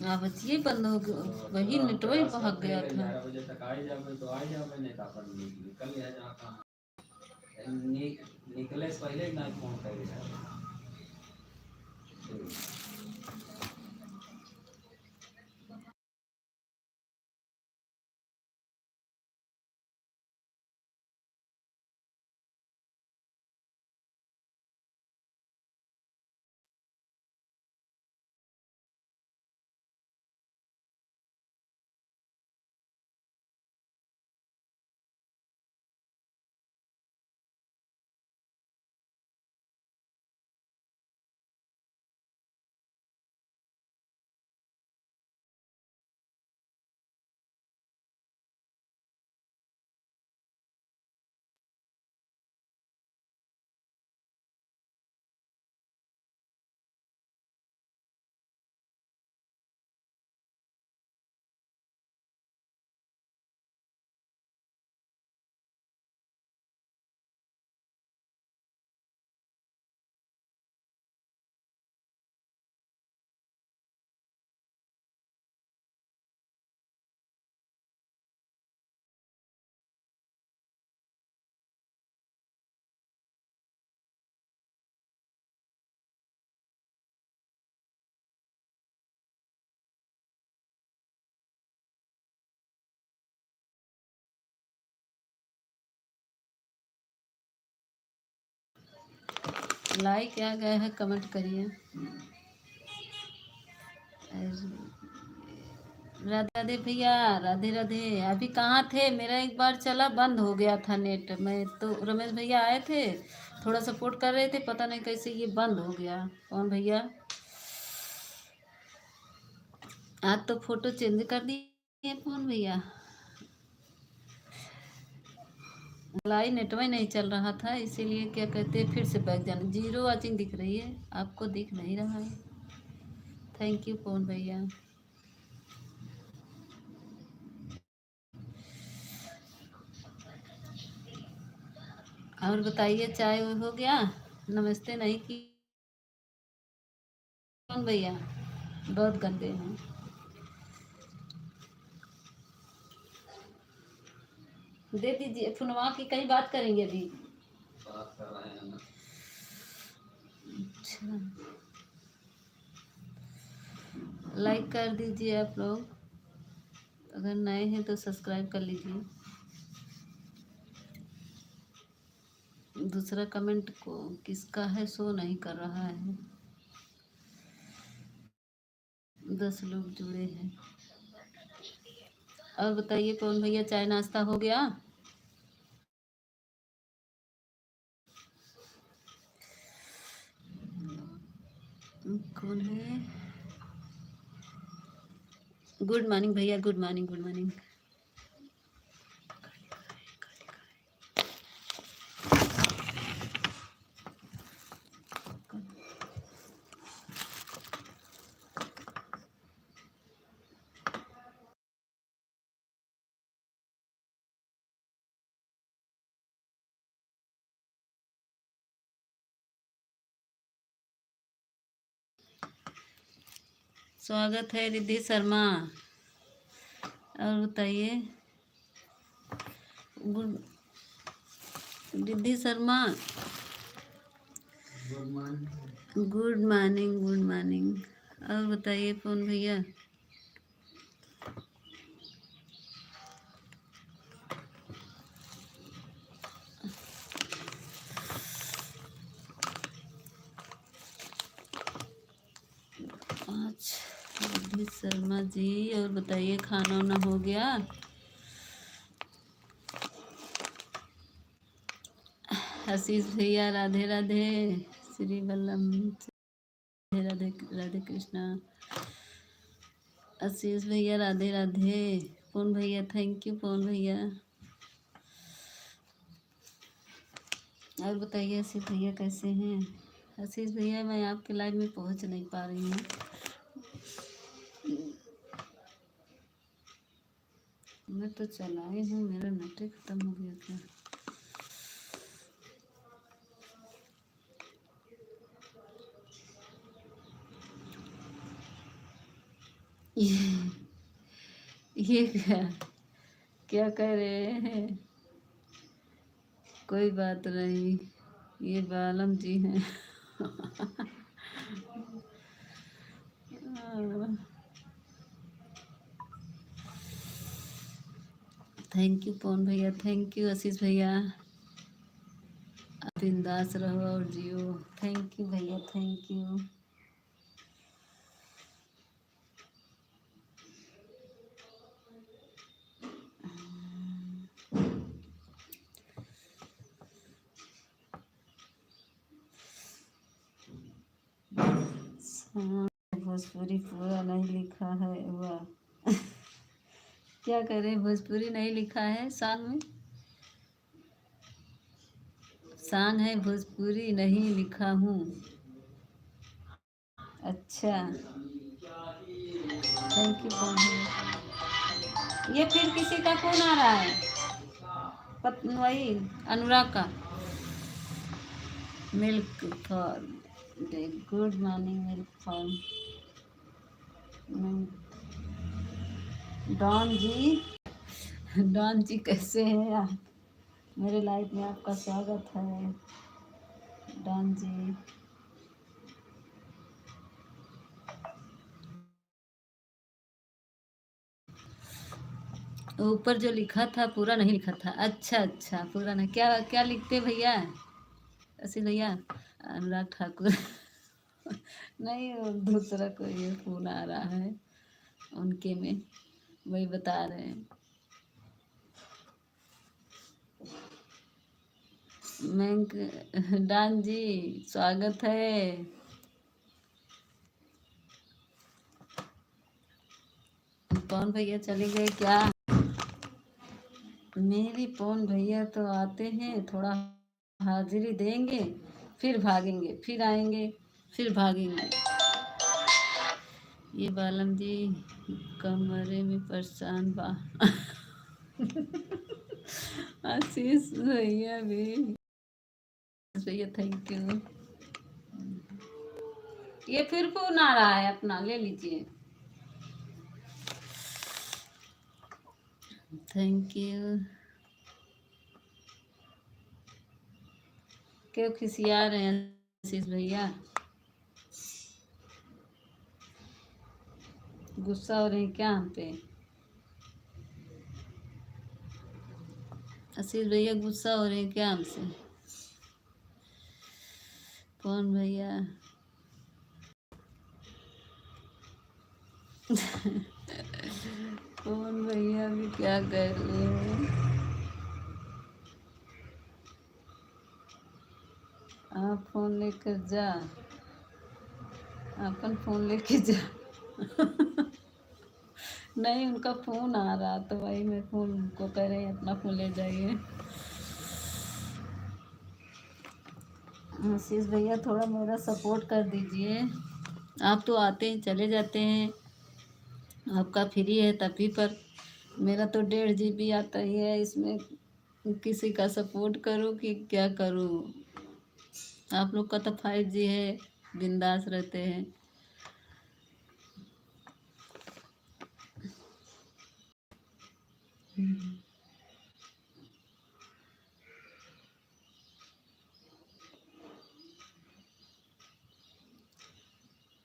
आवाज ये बंद हो गया, वही नेटवर्क भाग गया था। 11 बजे तक आ जाओगे तो आ जाओगे, नहीं तो अपन निकल गया जहाँ काम निकले से पहले ना फोन करेगा। लाइक आ गया है, कमेंट करिए। राधे राधे भैया, राधे राधे। अभी कहाँ थे? मेरा एक बार चला, बंद हो गया था नेट। मैं तो रमेश भैया आए थे, थोड़ा सपोर्ट कर रहे थे, पता नहीं कैसे ये बंद हो गया। कौन भैया? आज तो फोटो चेंज कर दिए कौन भैया? लाई नेटवर्क नहीं चल रहा था, इसीलिए क्या कहते हैं, फिर से बैक जाना। जीरो वाचिंग दिख रही है, आपको दिख नहीं रहा है। थैंक यू कौन भैया। और बताइए, चाय हो गया? नमस्ते नहीं की कौन भैया? बहुत गंदे हैं। दे दीजिए फोनवा की, कहीं बात करेंगे अभी। बात कर रहे हैं ना। अच्छा, लाइक कर दीजिए आप लोग, अगर नए हैं तो सब्सक्राइब कर लीजिए। दूसरा कमेंट को किसका है शो नहीं कर रहा है। 10 लोग जुड़े हैं। और बताइए कौन भैया, चाय नाश्ता हो गया? कौन है? गुड मॉर्निंग भैया, गुड मॉर्निंग, गुड मॉर्निंग। स्वागत है रिद्धि शर्मा। और बताइए, good Riddhi Sharma, good morning. Good morning, good morning. और बताइए कौन भैया? पाँच रिद्धि शर्मा जी। और बताइए, खाना वाना हो गया? आशीष भैया, राधे राधे। श्री वल्लभ, राधे राधे कृष्णा। आशीष भैया, राधे राधे। कौन भैया, थैंक यू कौन भैया। और बताइए आशीष भैया कैसे हैं? आशीष भैया, मैं आपके लाइव में पहुंच नहीं पा रही हूँ। मैं तो चलाई हूँ, मेरा नेट ही खत्म हो गया क्या? ये ये क्या क्या कह रहे हैं? कोई बात नहीं, ये बालम जी हैं। थैंक यू पवन भैया, थैंक यू आशीष भैया। आप बिंदास रहो और जियो। थैंक यू भैया, थैंक यू। हाँ, भोजपुरी पूरा नहीं लिखा है वाह। क्या करें, भोजपुरी नहीं लिखा है सॉन्ग में। सॉन्ग है भोजपुरी नहीं लिखा हूँ। अच्छा, थैंक यू पवन भैया। ये फिर किसी का फोन आ रहा है, वही अनुराग का। Milk for day, good morning milk for Don ji. Don ji कैसे हैं आप? मेरे लाइफ में आपका स्वागत है डॉन जी। ऊपर जो लिखा था पूरा नहीं लिखा था। अच्छा अच्छा, पूरा नहीं। क्या क्या लिखते भैया? ऐसे भैया अनुराग ठाकुर। नहीं, वो दूसरा कोई फोन आ रहा है उनके में, वही बता रहे हैं। मैं डान जी स्वागत है। पवन भैया चले गए क्या? मेरी पवन भैया तो आते हैं, थोड़ा हाजिरी देंगे, फिर भागेंगे, फिर आएंगे, फिर भागेंगे। ये बालम जी कमरे में परेशान बा। आशीष भैया भी, भैया थैंक यू। ये फिर फोन आ रहा है अपना, ले लीजिए। Thank you. क्यों खिसिया रहे हैं आशीष भैया? गुस्सा हो रहे हैं क्या हम पे? आशीष भैया गुस्सा हो रहे हैं क्या हमसे? कौन भैया? कौन भैया भी क्या कर रहे हैं? आप फोन लेकर जा, अपन फोन लेके जा। नहीं, उनका फोन आ रहा तो वही मैं फोन को कह रहे हैं अपना फोन ले जाइए। आशीष भैया थोड़ा मेरा सपोर्ट कर दीजिए। आप तो आते हैं चले जाते हैं, आपका फ्री है तभी पर। मेरा तो 1.5 GB आता ही है, इसमें किसी का सपोर्ट करूं कि क्या करूं? आप लोग का तो 5G है, बिंदास रहते हैं।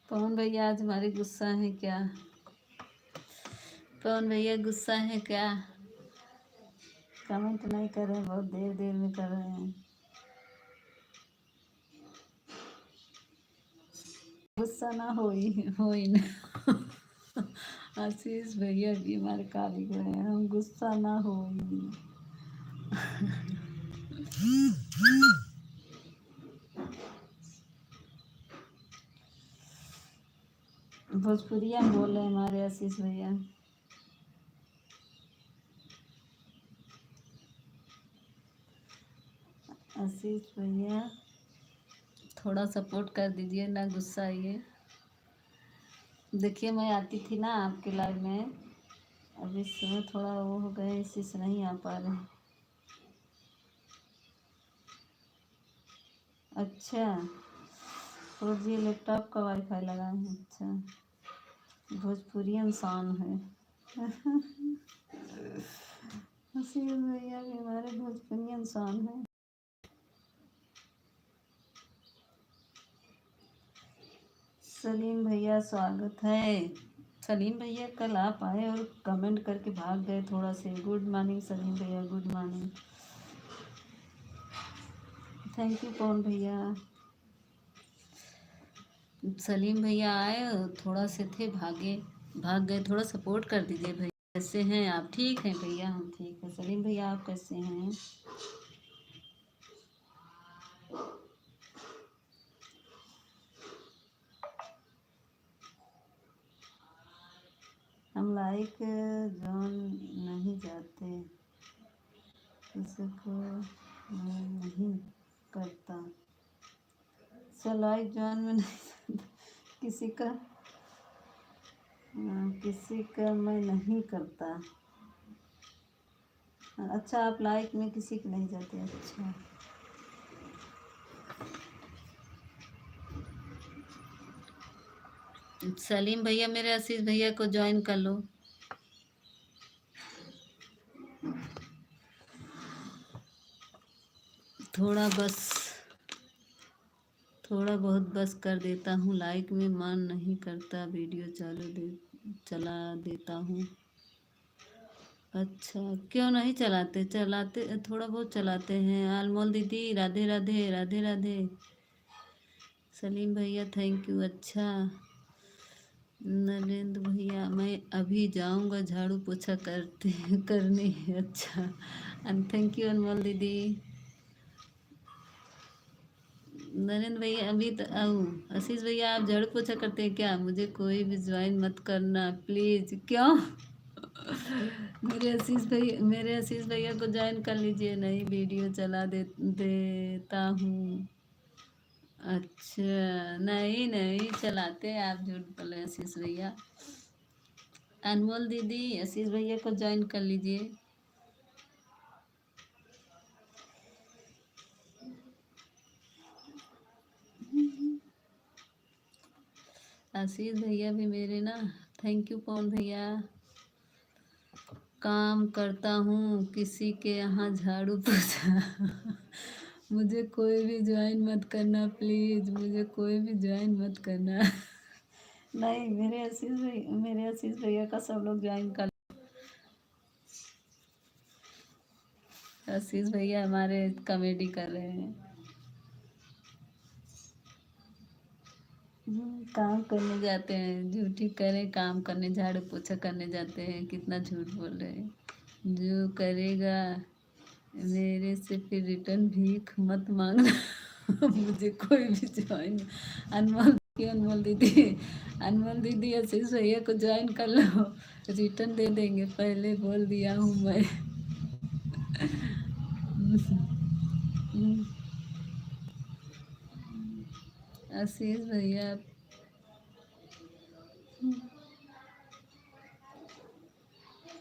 पवन भैया आज हमारे गुस्सा है क्या? पवन भैया गुस्सा है क्या? कमेंट नहीं कर रहे हैं, बहुत देर देर में कर रहे हैं। गुस्सा ना हो ही ना। आशीष भैया भी हमारे काली गए हैं, हम गुस्सा ना हो ही। भोजपुरिया बोल रहे हैं हमारे आशीष भैया। आशीष भैया थोड़ा सपोर्ट कर दीजिए, ना गुस्सा आइए। देखिए मैं आती थी ना आपके लाइव में, अब इस समय थोड़ा वो हो गए, इसी से नहीं आ पा रहे। अच्छा, 4G लैपटॉप का वाईफाई लगा है। अच्छा, भोजपुरी इंसान है। हसीन भैया भी हमारे भोजपुरी इंसान है। सलीम भैया स्वागत है। सलीम भैया कल आप आए और कमेंट करके भाग गए थोड़ा से। गुड मॉर्निंग सलीम भैया, good morning. Thank you Pawan भैया। सलीम भैया आए थोड़ा से थे, भाग गए। थोड़ा सपोर्ट कर दीजिए भैया। कैसे हैं आप? ठीक हैं भैया, हम ठीक हैं। सलीम भैया आप कैसे हैं? हम लाइक जोन नहीं जाते, किसी को मैं नहीं करता। अच्छा, लाइक जोन में नहीं किसी का मैं नहीं करता। अच्छा, आप लाइक में किसी के नहीं जाते। अच्छा, सलीम भैया मेरे आशीष भैया को ज्वाइन कर लो। थोड़ा बहुत बस कर देता हूँ, लाइक में मन नहीं करता, वीडियो चला देता हूँ। अच्छा, क्यों नहीं चलाते? थोड़ा बहुत चलाते हैं। अनमोल दीदी राधे राधे, राधे राधे। सलीम भैया थैंक यू। अच्छा, नरेंद्र भैया मैं अभी जाऊंगा झाड़ू पोछा करने। अच्छा, थैंक यू अनमोल दीदी। नरेंद्र भैया अभी तो आओ। आशीष भैया आप झाड़ू पोछा करते हैं क्या? मुझे कोई भी ज्वाइन मत करना प्लीज। क्यों? मेरे आशीष भैया को ज्वाइन कर लीजिए, नई वीडियो चला देता हूँ। अच्छा, नहीं नहीं चलाते, आप झूठ बोले आशीष भैया। अनमोल दीदी आशीष भैया को ज्वाइन कर लीजिए। आशीष भैया भी मेरे ना। थैंक यू पवन भैया। काम करता हूँ किसी के यहाँ झाड़ू पोछा। मुझे कोई भी ज्वाइन मत करना प्लीज, मुझे कोई भी ज्वाइन मत करना। नहीं, मेरे आशीष भैया का सब लोग ज्वाइन कर। आशीष भैया हमारे कॉमेडी कर रहे हैं। काम करने जाते हैं, झूठी करें काम करने, झाड़ू पोछा करने जाते हैं। कितना झूठ बोल रहे हैं। जो करेगा मेरे से फिर रिटर्न भीख मत मांगना। मुझे कोई भी ज्वाइन। अनमोल दीदी आशीष भैया को ज्वाइन कर लो, रिटर्न दे देंगे, पहले बोल दिया हूँ मैं। आशीष भैया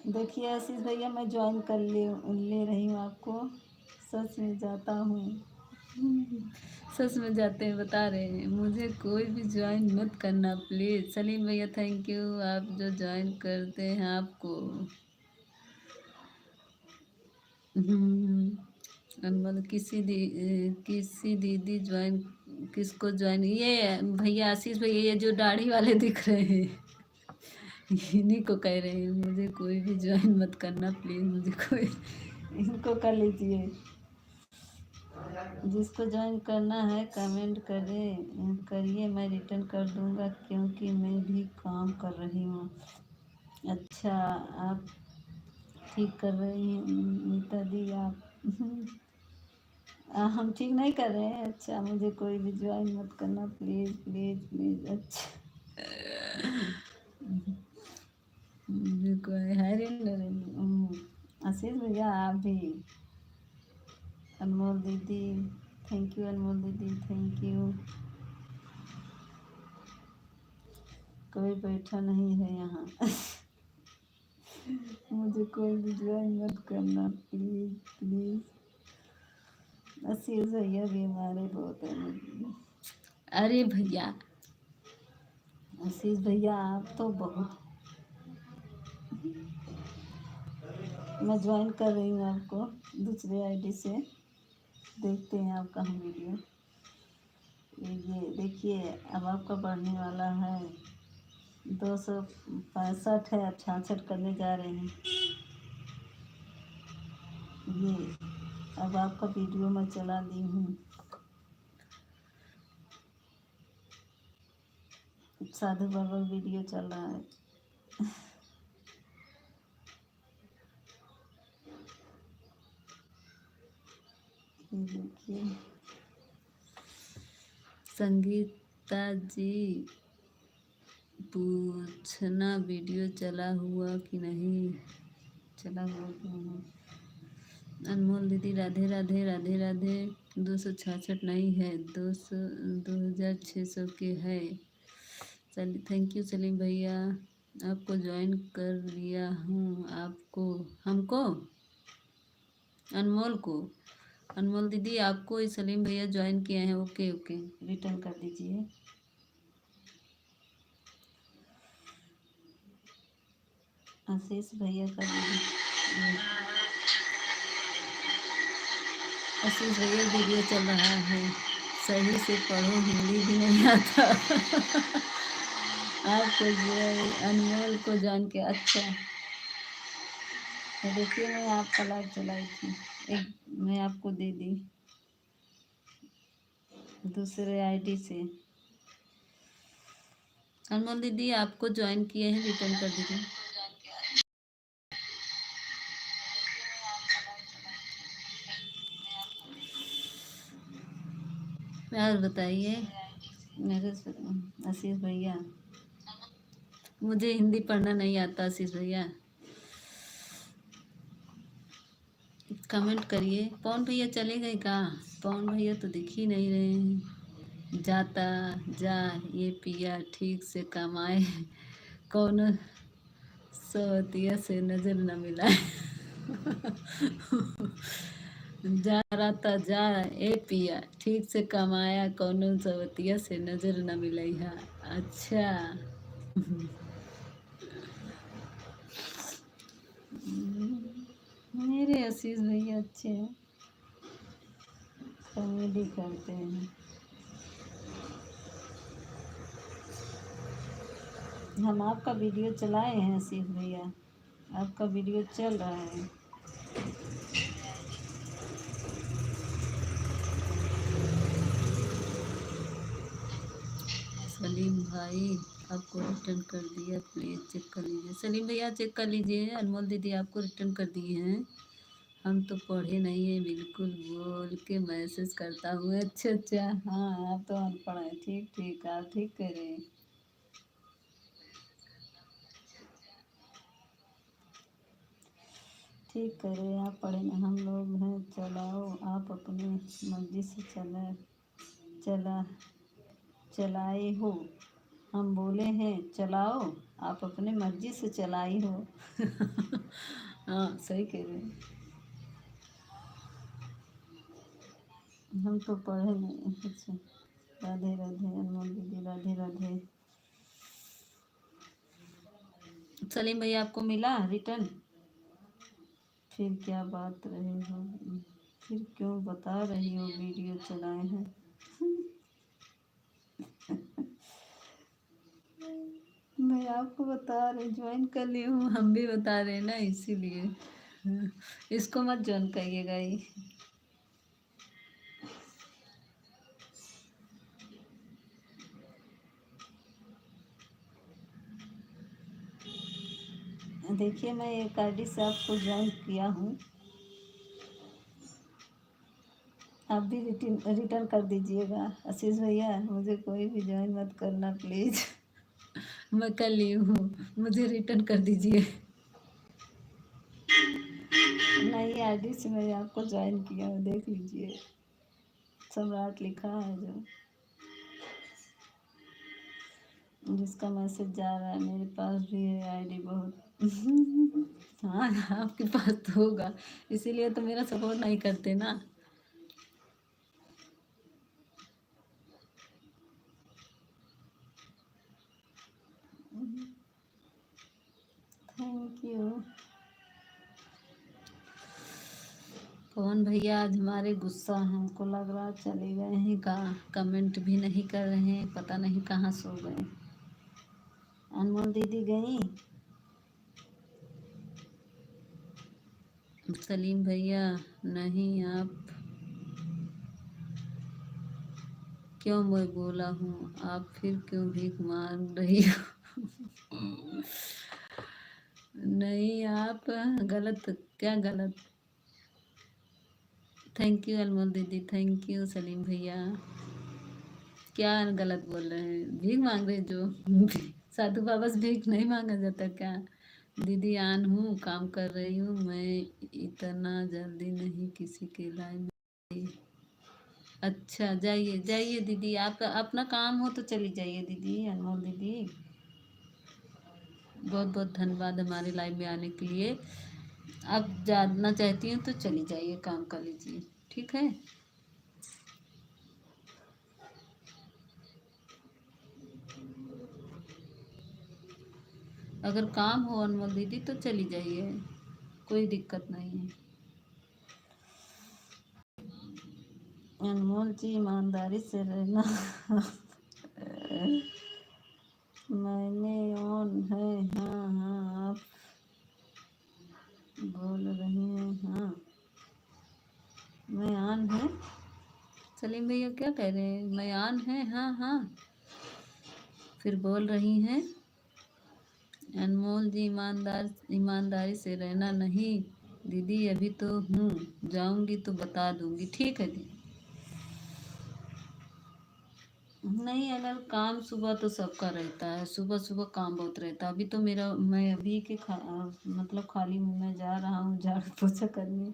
देखिए, आशीष भैया मैं ज्वाइन कर ले रही हूँ आपको। सच में जाता हूँ। सच में जाते हैं, बता रहे हैं। मुझे कोई भी ज्वाइन मत करना प्लीज। सलीम भैया थैंक यू, आप जो ज्वाइन करते हैं आपको। अनमोल किसी दीदी ज्वाइन, किसको ज्वाइन? ये भैया आशीष भैया, ये जो दाढ़ी वाले दिख रहे हैं, इन्हीं को कह रहे हैं। मुझे कोई भी ज्वाइन मत करना प्लीज, मुझे कोई। इनको कर लीजिए। जिसको ज्वाइन करना है कमेंट करिए, मैं रिटर्न कर दूंगा क्योंकि मैं भी काम कर रही हूँ। अच्छा, आप ठीक कर रही हैं नीता दी आप। हम ठीक नहीं कर रहे हैं। अच्छा, मुझे कोई भी ज्वाइन मत करना प्लीज प्लीज प्लीज। अच्छा, मुझे कोई आशीष भैया आप भी। अनमोल दीदी थैंक यू, अनमोल दीदी थैंक यू। कोई बैठा नहीं है यहाँ। मुझे कोई भी ज्वाइन मत करना प्लीज प्लीज। आशीष भैया भी हमारे बहुत है। अरे भैया आशीष भैया आप तो बहुत, मैं ज्वाइन कर रही हूँ आपको दूसरे आईडी से, देखते हैं आपका हम वीडियो। ये देखिए अब आपका बढ़ने वाला है, 265 है, अब 66 करने जा रहे हैं। ये अब आपका वीडियो मैं चला दी हूँ, साधु बाबा वीडियो चल रहा है। ये देखिए संगीता जी पूछना वीडियो चला हुआ कि नहीं, चला हुआ कि नहीं। अनमोल दीदी राधे राधे राधे राधे। 266 नहीं है, 2600 के है। चलिए थैंक यू सलीम भैया, आपको ज्वाइन कर लिया हूँ। आपको, हमको, अनमोल को, अनमोल दीदी आपको ही सलीम भैया ज्वाइन किए हैं। ओके ओके, रिटर्न कर दीजिए। आशीष भैया का आशीष भैया वीडियो चल रहा है, सही से पढ़ो, हिंदी भी नहीं आता। आपको अनमोल को जान के अच्छा। तो देखिए मैं आपका लाइव चलाई थी, एक मैं आपको दे दी दूसरे आईडी से। अनमोल दीदी आपको ज्वाइन किए हैं, रिटर्न कर दीजिए। और बताइए मेरे आशीष भैया, मुझे हिंदी पढ़ना नहीं आता आशीष भैया, कमेंट करिए। पवन भैया चले गए कहाँ? पवन भैया तो दिख ही नहीं रहे हैं। जाता जा ये पिया ठीक से कमाए, कौन सवतिया से नजर न मिलाए। जा रहा था जा ए पिया ठीक से कमाया, कौन सवतिया से नजर न मिलाई है। अच्छा। मेरे आशीष भैया अच्छे हैं, कॉमेडी करते हैं। हम आपका वीडियो चलाए हैं आशीष भैया, आपका वीडियो चल रहा है। सलीम भाई आपको रिटर्न कर दिया, प्लीज़ चेक कर लीजिए। सलीम भैया चेक कर लीजिए, अनमोल दीदी आपको रिटर्न कर दिए हैं। हम तो पढ़े नहीं हैं, बिल्कुल बोल के मैसेज करता हूँ। अच्छा अच्छा, हाँ आप तो अनपढ़ हैं। ठीक ठीक, आप ठीक कह रहे हैं। ठीक कह रहे हैं, आप पढ़े नहीं, हम लोग हैं। चलाओ आप अपनी मर्जी से चलाए हो, हम बोले हैं चलाओ, आप अपने मर्जी से चलाई हो। हाँ सही कह रहे हैं, हम तो पढ़े नहीं। अच्छा, राधे राधे अनमोल दीदी, राधे राधे। सलीम भैया आपको मिला रिटर्न? फिर क्या बात रही हो, फिर क्यों बता रही हो वीडियो चलाए हैं? मैं आपको बता रही, ज्वाइन कर ली हूँ, हम भी बता रहे हैं ना, इसीलिए। इसको मत ज्वाइन करिएगा ये। देखिए मैं एक आईडी से आपको ज्वाइन किया हूँ, आप भी रिटर्न कर दीजिएगा। आशीष भैया मुझे कोई भी ज्वाइन मत करना प्लीज़। मैं कर ली हूँ, मुझे रिटर्न कर दीजिए। नई आईडी से मैं आपको ज्वाइन किया हूँ, देख लीजिए, सम्राट लिखा है जो, जिसका मैसेज जा रहा है। मेरे पास भी है आईडी बहुत। हाँ आपके पास तो होगा, इसीलिए तो मेरा सपोर्ट नहीं करते ना। पवन भैया आज हमारे गुस्सा हैं, हमको लग रहा है चले गए हैं का, कमेंट भी नहीं कर रहे हैं, पता नहीं कहाँ सो गए। अनमोल दीदी गई। सलीम भैया नहीं, आप क्यों मैं बोला हूँ, आप फिर क्यों भीख मांग रही हो? नहीं आप गलत, क्या गलत? थैंक यू अनमोल दीदी, थैंक यू सलीम भैया। क्या गलत बोल रहे हैं? भीख मांग रहे जो? साधु बाबा से भीख नहीं मांगा जाता क्या? दीदी आन हूँ, काम कर रही हूँ मैं, इतना जल्दी नहीं किसी के लाइन में। अच्छा जाइए जाइए दीदी, आप अपना काम हो तो चली जाइए दीदी, अनमोल दीदी। बहुत बहुत धन्यवाद हमारे लाइव में आने के लिए। आप जानना चाहती हूँ तो चली जाइए, काम कर लीजिए, ठीक है। अगर काम हो अनमोल दीदी तो चली जाइए, कोई दिक्कत नहीं है। अनमोल जी ईमानदारी से रहना। मैंने ऑन है, हाँ हाँ आप बोल रही हैं, हाँ मैं ऑन है। सलीम भैया क्या कह रहे हैं, मैं ऑन है, हाँ हाँ फिर बोल रही हैं। अनमोल जी ईमानदारी से रहना। नहीं दीदी अभी तो हूँ, जाऊंगी तो बता दूंगी, ठीक है दीदी। नहीं अगर काम सुबह तो सबका रहता है, सुबह सुबह काम बहुत रहता है। अभी तो मेरा, मैं अभी के मतलब खाली हूँ, मैं जा रहा हूँ झाड़ू पोछा करने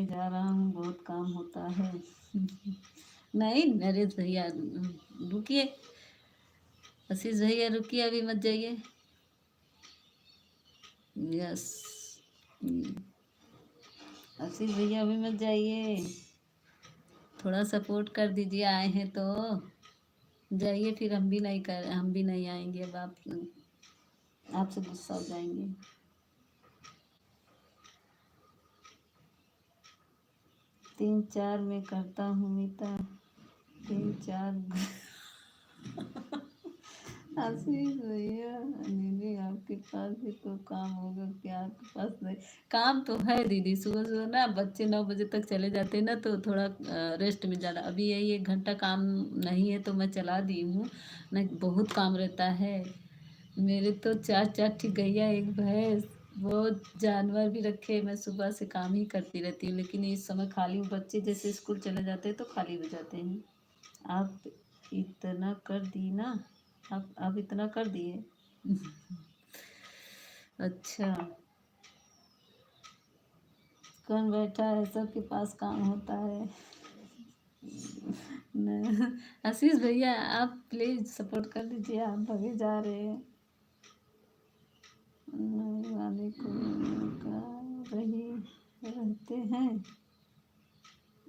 जा रहा हूँ, बहुत काम होता है। नहीं नरेश भैया रुकिए, आशीष भैया रुकिए, अभी मत जाइए। यस आशीष भैया अभी मत जाइए, थोड़ा सपोर्ट कर दीजिए, आए हैं तो जाइए, फिर हम भी नहीं आएंगे, अब आप आपसे गुस्सा हो जाएंगे। तीन चार में करता हूँ मीता, तीन चार। आशीष भैया दीदी आपके पास भी तो काम होगा क्या, आपके पास नहीं? काम तो है दीदी, सुबह सुबह ना बच्चे 9 बजे तक चले जाते हैं ना, तो थोड़ा रेस्ट में जाना। अभी यही 1 घंटा काम नहीं है तो मैं चला दी हूँ, नहीं बहुत काम रहता है। मेरे तो चार चार ठीक गैया, एक भैंस, बहुत जानवर भी रखे, मैं सुबह से काम ही करती रहती हूँ, लेकिन इस समय खाली हूँ। बच्चे जैसे स्कूल चले जाते हैं तो खाली हो जाते हैं। आप इतना कर दी ना, आप इतना कर दिए। अच्छा कौन बैठा है, सबके पास काम होता है। न आशीष भैया आप प्लीज सपोर्ट कर दीजिए, आप भगे जा रहे हैं। नए वाले को का रही रहते हैं,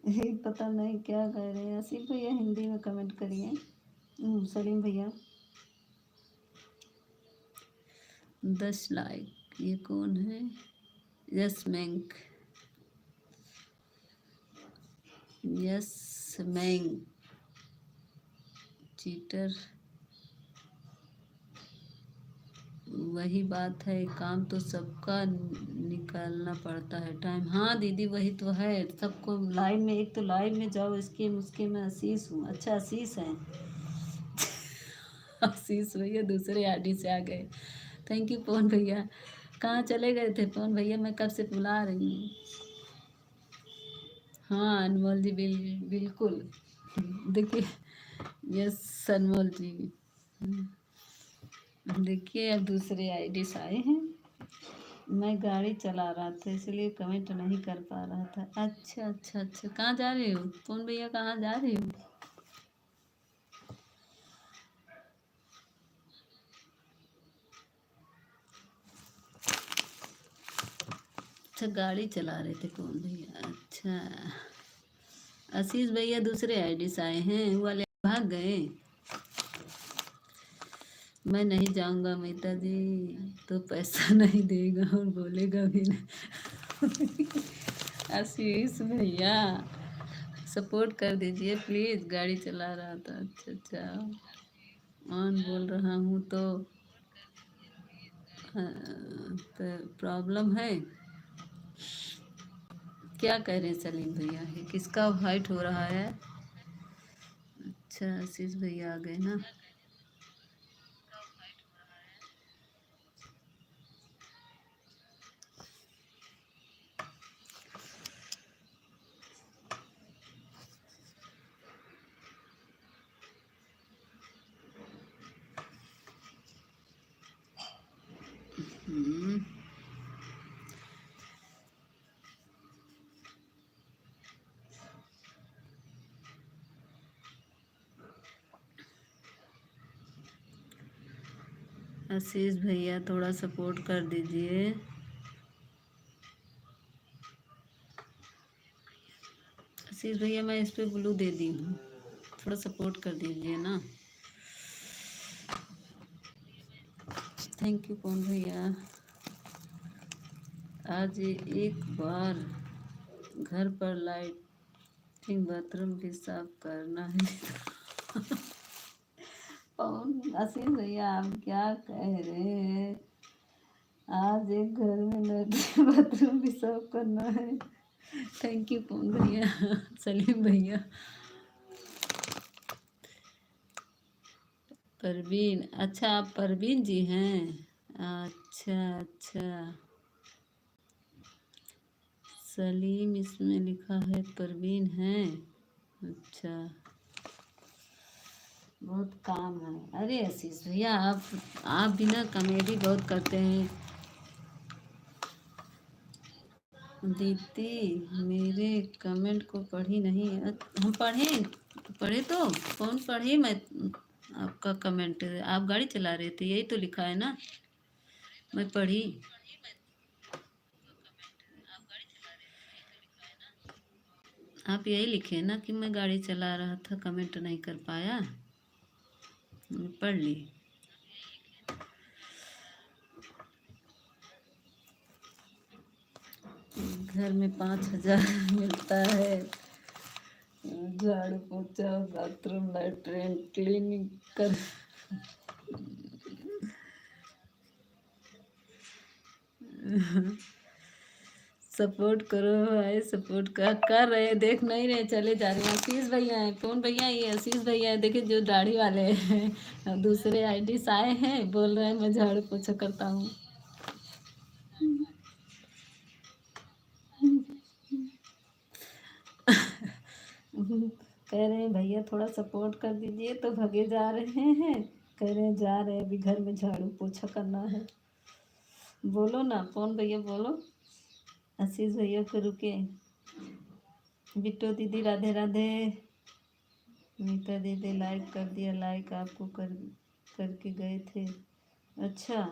यही पता नहीं क्या कह रहे हैं। आशीष भैया हिंदी में कमेंट करिए। सलीम भैया 10 लाइक, ये कौन है? यस मैंक, यस मैंग चीटर। वही बात है, काम तो सबका निकालना पड़ता है टाइम। हाँ दीदी वही तो है, सबको लाइव में, एक तो लाइव में जाओ, इसके उसके में आशीष हूँ। अच्छा आशीष है। आशीष भैया दूसरे आईडी से आ गए। थैंक यू पवन भैया। कहाँ चले गए थे पवन भैया, मैं कब से बुला रही हूँ। हाँ अनमोल जी बिल्कुल देखिए, यस अनमोल जी देखिए, अब दूसरे आईडी से आए हैं। मैं गाड़ी चला रहा था इसलिए कमेंट नहीं कर पा रहा था। अच्छा अच्छा अच्छा, कहाँ जा रहे हो पवन भैया, कहाँ जा रहे हो? अच्छा गाड़ी चला रहे थे पवन भैया, अच्छा। आशीष भैया दूसरे आईडी से आए हैं, वो वाले भाग गए। मैं नहीं जाऊंगा मीता जी, तो पैसा नहीं देगा और बोलेगा भी नहीं। आशीष भैया सपोर्ट कर दीजिए प्लीज, गाड़ी चला रहा था। अच्छा अच्छा, ऑन बोल रहा हूँ तो प्रॉब्लम है। क्या कह रहे हैं सलीम भैया, है किसका हाइट हो रहा है? अच्छा आशीष भैया आ गए ना। हम्म, आशीष भैया थोड़ा सपोर्ट कर दीजिए। आशीष भैया मैं इस पे ब्लू दे दी हूँ, थोड़ा सपोर्ट कर दीजिए ना। थैंक यू पवन भैया। आज एक बार घर पर लाइटिंग बाथरूम भी साफ करना है। पवन आशीष भैया आप क्या कह रहे हैं? आज एक घर में लाइटिंग बाथरूम भी साफ करना है। थैंक यू पवन भैया। सलीम भैया। परवीन, अच्छा आप परवीन जी हैं? अच्छा अच्छा, सलीम इसमें लिखा है परवीन है। अच्छा, बहुत काम है। अरे आशीष भैया आप भी ना कॉमेडी बहुत करते हैं। दीदी मेरे कमेंट को पढ़ी नहीं। हम पढ़े पढ़े तो कौन पढ़े? मैं आपका कमेंट, आप गाड़ी चला रहे थे यही तो लिखा है ना, मैं पढ़ी। आप यही लिखे ना कि मैं गाड़ी चला रहा था कमेंट नहीं कर पाया, मैं पढ़ ली। घर में 5,000 मिलता है, झाड़ू पोछा बाथरूम लैट्रिन क्लीनिंग कर। सपोर्ट करो भाई, सपोर्ट कर रहे हैं, देख नहीं रहे, चले जा रहे हैं। आशीष भैया हैं, कौन भैया? ये आशीष भैया है, देखिए जो दाढ़ी वाले हैं। दूसरे आईडी से आए हैं, बोल रहे हैं मैं झाड़ू पोछा करता हूँ। कह रहे हैं भैया थोड़ा सपोर्ट कर दीजिए, तो भगे जा रहे हैं। कह रहे हैं जा रहे हैं, अभी घर में झाड़ू पोछा करना है। बोलो ना कौन भैया, बोलो। आशीष भैया को रुके। बिट्टू दीदी राधे राधे। मीता दीदी लाइक कर दिया, लाइक आपको करके गए थे। अच्छा,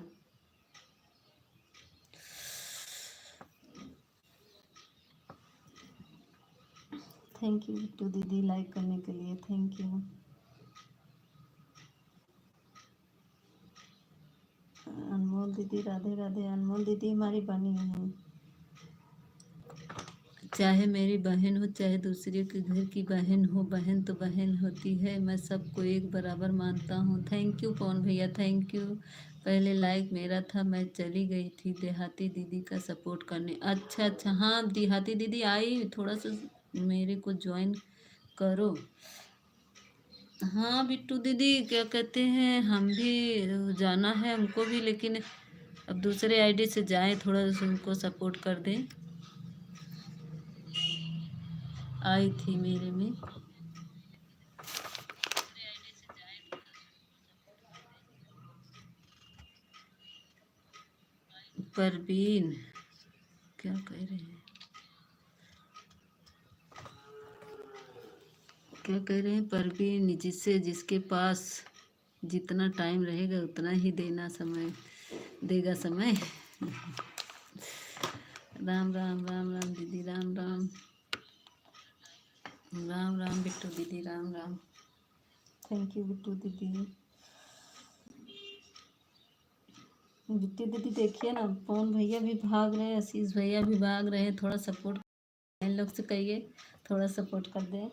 थैंक यू बिट्टू दीदी लाइक करने के लिए, थैंक यू। अनमोल दीदी राधे राधे। अनमोल दीदी हमारी बनी है, चाहे मेरी बहन हो चाहे दूसरे के घर की बहन हो, बहन तो बहन होती है। मैं सबको एक बराबर मानता हूँ। थैंक यू पवन भैया, थैंक यू। पहले लाइक मेरा था, मैं चली गई थी देहाती दीदी का सपोर्ट करने। अच्छा अच्छा, हाँ देहाती दीदी आई, थोड़ा सा मेरे को ज्वाइन करो। हाँ बिट्टू दीदी क्या कहते हैं, हम भी जाना है हमको भी, लेकिन अब दूसरे आईडी से जाएं, थोड़ा सा उनको सपोर्ट कर दें। आई थी मेरे में। परवीन क्या कह रहे हैं, क्या कह रहे हैं? परवीन जिससे जिसके पास जितना टाइम रहेगा उतना ही देना, समय देगा समय। राम राम राम राम दीदी, राम राम राम राम बिट्टू दीदी, राम राम। थैंक यू बिट्टू दीदी। बिट्टी दीदी देखिए ना, पवन भैया भी भाग रहे, आशीष भैया भी भाग रहे, थोड़ा सपोर्ट इन लोग से कहिए, थोड़ा सपोर्ट कर दे।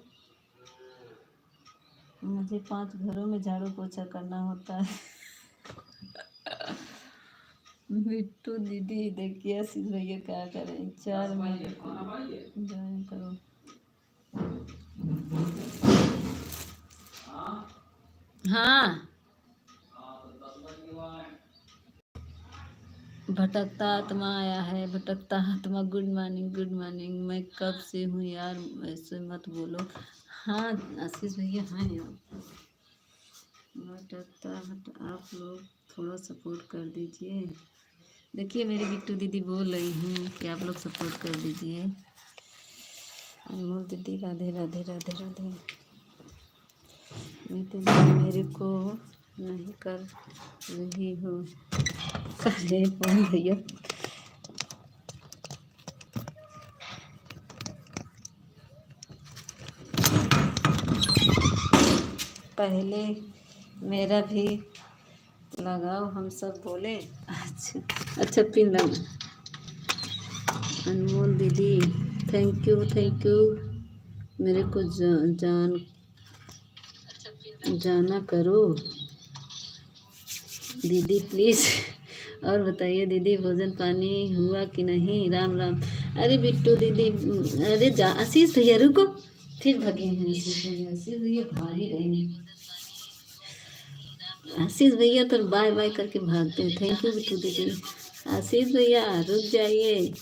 मुझे 5 घरों में झाड़ू पोछा करना होता है। बिट्टू दीदी देखिए, आशीष भैया क्या करें, 4 में ज्वाइन करो। हाँ, भटकता आत्मा आया है, भटकता आत्मा। Good morning, good morning. मैं कब से हूँ यार, ऐसे मत बोलो। हाँ आशीष भैया, हाँ यार, आप लोग थोड़ा सपोर्ट कर दीजिए। देखिए मेरी बिट्टू दीदी बोल रही हूँ कि आप लोग सपोर्ट कर दीजिए। अनमोल दीदी राधे राधे राधे राधे। मैं तो मेरे को नहीं कर रही हूँ, करे कौन भैया। पहले मेरा भी लगाओ, हम सब बोले। अच्छा अच्छा, पिन लगा। अनमोल दीदी थैंक यू, थैंक यू। मेरे को जाना करो दीदी प्लीज़। और बताइए दीदी, भोजन पानी हुआ कि नहीं? राम राम। अरे बिट्टू दीदी, अरे जा आशीष भैया, रुको, फिर भगे हैं आशीष भैया। आशीष भैया भाग ही रहे हैं। आशीष भैया तो बाय बाय करके भागते हैं। थैंक यू बिट्टू दीदी। आशीष भैया रुक जाइए,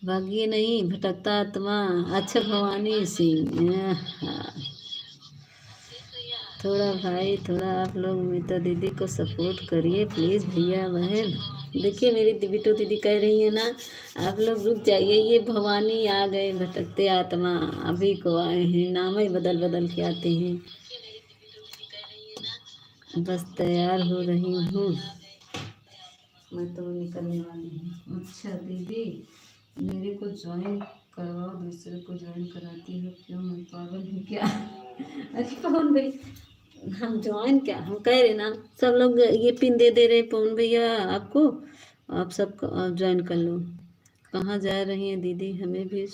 भागिए नहीं, भटकता आत्मा। अच्छा भवानी सिंह, थोड़ा भाई, थोड़ा आप लोग मीता दीदी को सपोर्ट करिए प्लीज़ भैया बहन। देखिए मेरी बिट्टू दीदी कह रही है ना, आप लोग रुक जाइए, ये भवानी आ गए, भटकते आत्मा अभी को आए हैं, नाम ही बदल बदल के आते हैं। बस तैयार हो रही हूँ, मैं तो निकलने वाली हूँ। अच्छा दीदी, मेरे को ज्वाइन करवाओ, दूसरे को ज्वाइन कराती हो क्यों, मैं पागल हूँ क्या? अरे पवन भाई, हम ज्वाइन क्या, हम कह रहे ना, सब लोग ये पिन दे दे रहे पवन भैया आपको, आप सब ज्वाइन कर लो। कहाँ जा रही हैं दीदी, हमें भी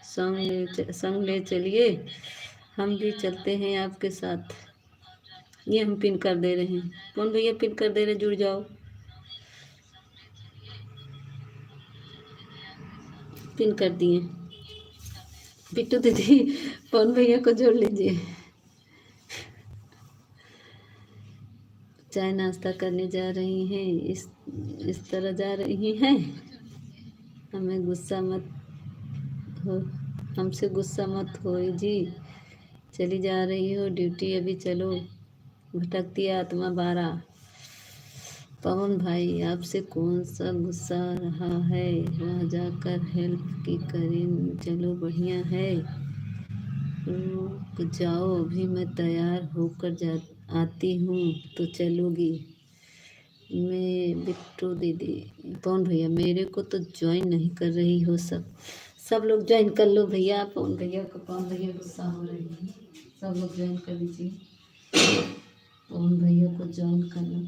संग ले चलिए, हम भी चलते हैं आपके साथ। ये हम पिन कर दे रहे हैं, पवन भैया पिन कर दे रहे, जुड़ जाओ। पिन कर दिए। बिट्टू दीदी पवन भैया को जोड़ लीजिए। चाय नाश्ता करने जा रही हैं, इस तरह जा रही हैं। हमें गुस्सा मत हो, हमसे गुस्सा मत हो जी, चली जा रही हो ड्यूटी, अभी चलो। भटकती आत्मा 12। पवन भाई आपसे कौन सा गुस्सा रहा है, वहाँ जाकर हेल्प की करें, चलो बढ़िया है। रुक जाओ, अभी मैं तैयार होकर जा आती हूँ तो चलोगी। मैं बिट्टू दीदी, पवन भैया मेरे को तो ज्वाइन नहीं कर रही हो, सब लोग ज्वाइन कर लो भैया। पवन भैया को, पवन भैया गुस्सा हो रही है, सब लोग ज्वाइन कर लीजिए, पवन भैया को ज्वाइन कर लो।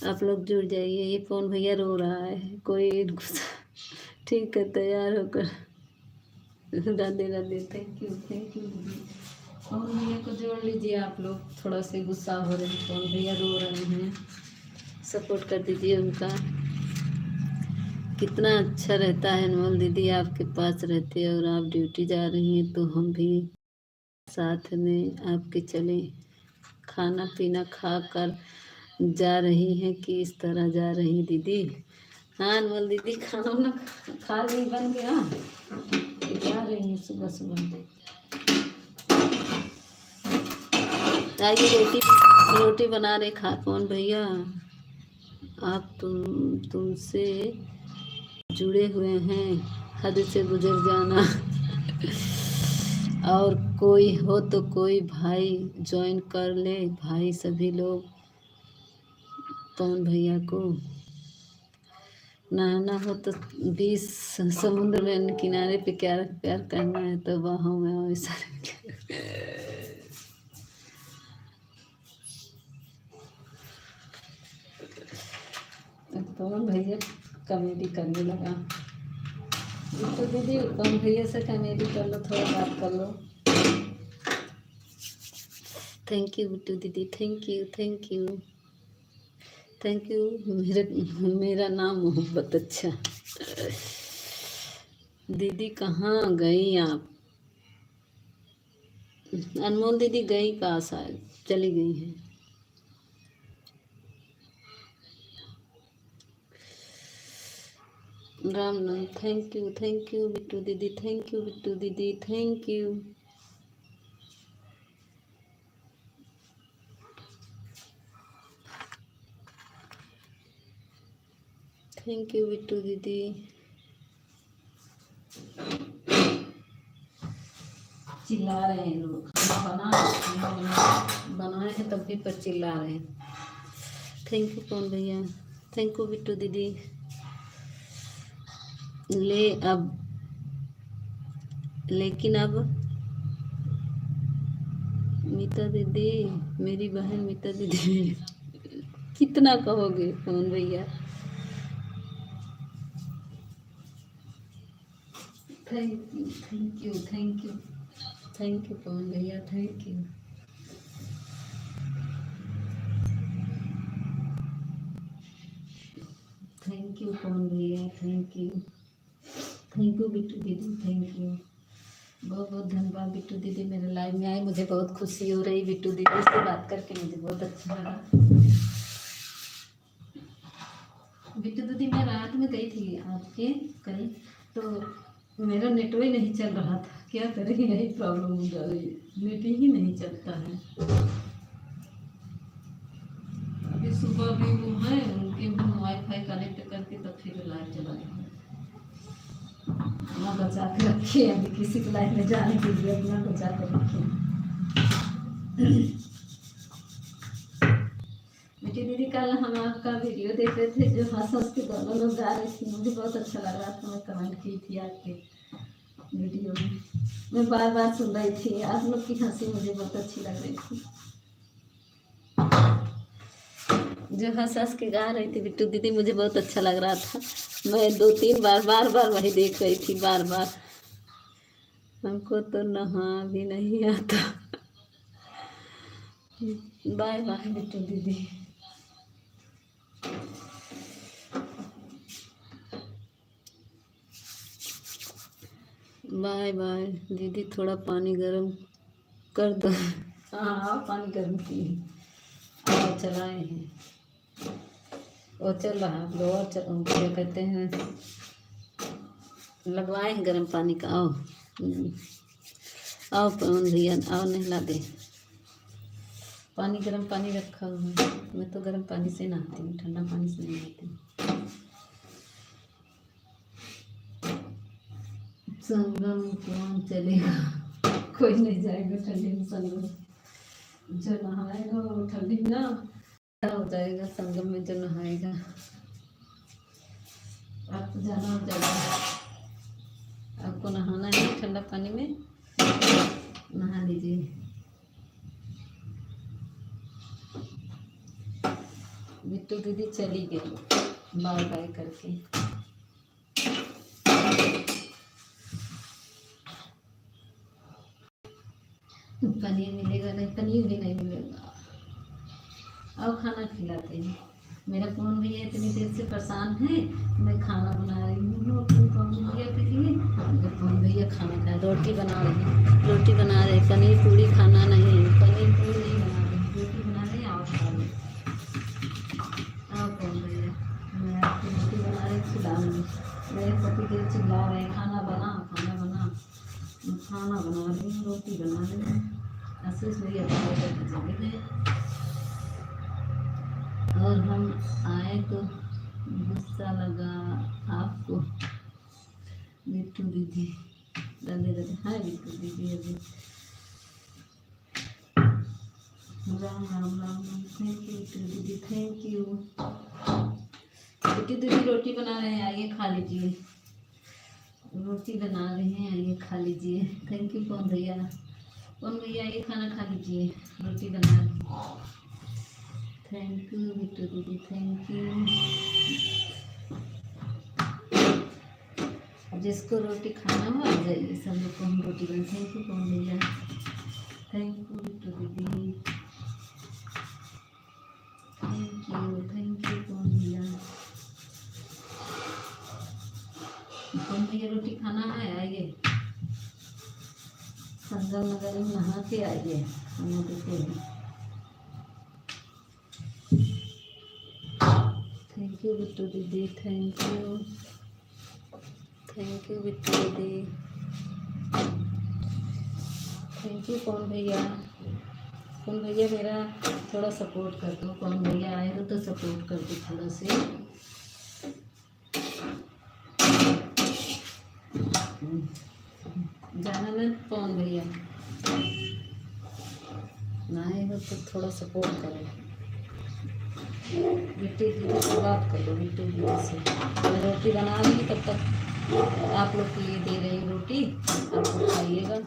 आप लोग जुड़ जाइए, ये पवन भैया रो रहा है, कोई गुस्सा, ठीक है तैयार होकर। Radhe Radhe, thank you, thank you दीदी। पवन भैया को जोड़ लीजिए आप लोग, थोड़ा से गुस्सा हो रहे हैं, पवन भैया रो रहे हैं, सपोर्ट कर दीजिए उनका। कितना अच्छा रहता है अनमोल दीदी आपके पास रहते, और आप ड्यूटी जा रही हैं तो हम भी साथ में आपके चले। खाना पीना खा कर जा रही हैं कि इस तरह जा रही दीदी? हाँ अनमोल दीदी, खाना वाना खा रही, बन गया, जा रही हैं सुबह सुबह। आइए रोटी बना रहे खा। पवन भैया आप तुमसे जुड़े हुए हैं, हद से गुजर जाना। और कोई हो तो कोई भाई ज्वाइन कर ले भाई, सभी लोग। पवन भैया को नहाना हो तो 20 समुद्र में किनारे पे क्या प्यार करना है तो बाहों में आओ इशारे। पवन भैया कॉमेडी करने लगा। बिट्टू दीदी पवन भैया से कॉमेडी कर लो, थोड़ा बात कर लो। थैंक यू बिट्टू दीदी, thank you thank you thank you. मेरा नाम मोहब्बत। अच्छा दीदी कहाँ गई आप? अनमोल दीदी गई कहाँ, शायद चली गई हैं। राम नाम। थैंक यू बिट्टू दीदी, थैंक यू बिट्टू दीदी, thank you. Thank you Bittu दीदी। चिल्ला रहे हैं लोग, बनाए हैं तब भी पर चिल्ला रहे हैं। थैंक यू कौन भैया, थैंक यू बिट्टू दीदी। लेकिन अब मीता दीदी, मेरी बहन मीता दीदी कितना कहोगे कौन भैया। थैंक यू कौन भैया, थैंक यू। थैंक यू कौन भैया, थैंक यू बिट्टू दीदी, थैंक यू। बहुत बहुत धन्यवाद बिट्टू दीदी, मेरे लाइव में आए, मुझे बहुत खुशी हो रही बिट्टू दीदी से बात करके, मुझे बहुत अच्छा लगा। बिट्टू दीदी मैं रात में गई थी आपके कल, तो मेरा नेटवर्क नहीं चल रहा था, क्या करें यही प्रॉब्लम हो जा रही है, नेट ही नहीं चलता है। अभी सुबह भी वो है उनके वाईफाई कनेक्ट करके तब फिर लाइव चला गया। अपना बचा के रखिए, अभी किसी को लाइफ में जाने के लिए अपना बचा के रखिए। बेटी दीदी कल हम आपका वीडियो देख रहे थे, जो हंस हंस के दोनों लोग गा रही थी, मुझे बहुत अच्छा लग रहा था। मैं कमेंट की थी आपके वीडियो में, मैं बार बार सुन रही थी, आप लोग की हंसी मुझे बहुत अच्छी लग रही थी। जो हंस हंस के गा रही थी बिट्टू दीदी, मुझे बहुत अच्छा लग रहा था। मैं 2-3 बार वही देख रही थी बार। हमको तो नहा भी नहीं आता। बाय बाय बिट्टू दीदी। बाय बाय दीदी, थोड़ा पानी गर्म कर दो। हाँ पानी गर्म की और चलाए हैं, वो चल रहा है ब्लोअर, क्या कहते हैं, लगवाए हैं गर्म पानी का। आओ आओ पवन भैया, आओ नहला दे। पानी गर्म पानी रखा हुआ है, मैं तो गर्म पानी से नहाती हूँ, ठंडा पानी से नहीं नहाती। संगम कौन चलेगा? कोई नहीं जाएगा ठंडी में संगम, जो नहाएगा वो ठंडी ना हो जाएगा। संगम में जो नहाएगा, आपको जाना हो जाएगा, आपको नहाना है ठंडा पानी में, नहा लीजिए। बिट्टू दीदी चली गई बाय बाय करके। पनीर मिलेगा नहीं, पनीर भी नहीं मिलेगा। अब खाना खिलाते हैं। मेरा कौन भैया इतनी देर से परेशान है, मैं खाना बना रही हूँ अपने कौन भैया के लिए। मेरे कौन भैया खाना खाए, रोटी बना रही, पनीर पूरी खाना नहीं, पनीर पूरी नहीं बना रही, रोटी बना रही। आओ खा लो, आओ कौन भैया, मैं आपकी रोटी बना रही, खिलाऊंगी। मेरे पति देव चिल्ला रहे खाना बना, खाना बना रही हूँ, रोटी बना रही हूँ। आशीष भैया चले गए और हम आए तो गुस्सा लगा आपको। बिट्टू दीदी राधे हाँ बिट्टू दीदी, अभी राम राम राम। थैंक यू बिट्टू दीदी, थैंक यू। बिट्टू दीदी रोटी बना रहे हैं, आइए खा लीजिए। रोटी बना रहे हैं, आइए खा लीजिए। थैंक यू कौन भैया, आइए खाना खा लीजिए, रोटी बना रहे हैं। थैंक यू बिट्टू दीदी, थैंक यू। जिसको रोटी खाना हो आ जाइए, सब लोग को हम रोटी बन। थैंक यू कौन भैया, थैंक यू बिट्टू दीदी, थैंक यू कौन भैया। कौन भैया रोटी खाना है, आइए संगम नगर में नहा के आइए, हम देते हैं। थैंक यू बिट्टू दीदी, thank you, thank you Bittu दीदी, थैंक यू कौन भैया। कौन भैया मेरा थोड़ा सपोर्ट कर दो, कौन भैया आए हो तो सपोर्ट कर दो थोड़ा से। जाना ना कौन भैया, ना आए हो तो थोड़ा सपोर्ट करो। बिट्टू दीदी से बात कर लो, बिट्टू दीदी से। मैं रोटी बना लूँगी, तब तक आप लोग के लिए दे रही हूँ रोटी, आप लोग खाइएगा।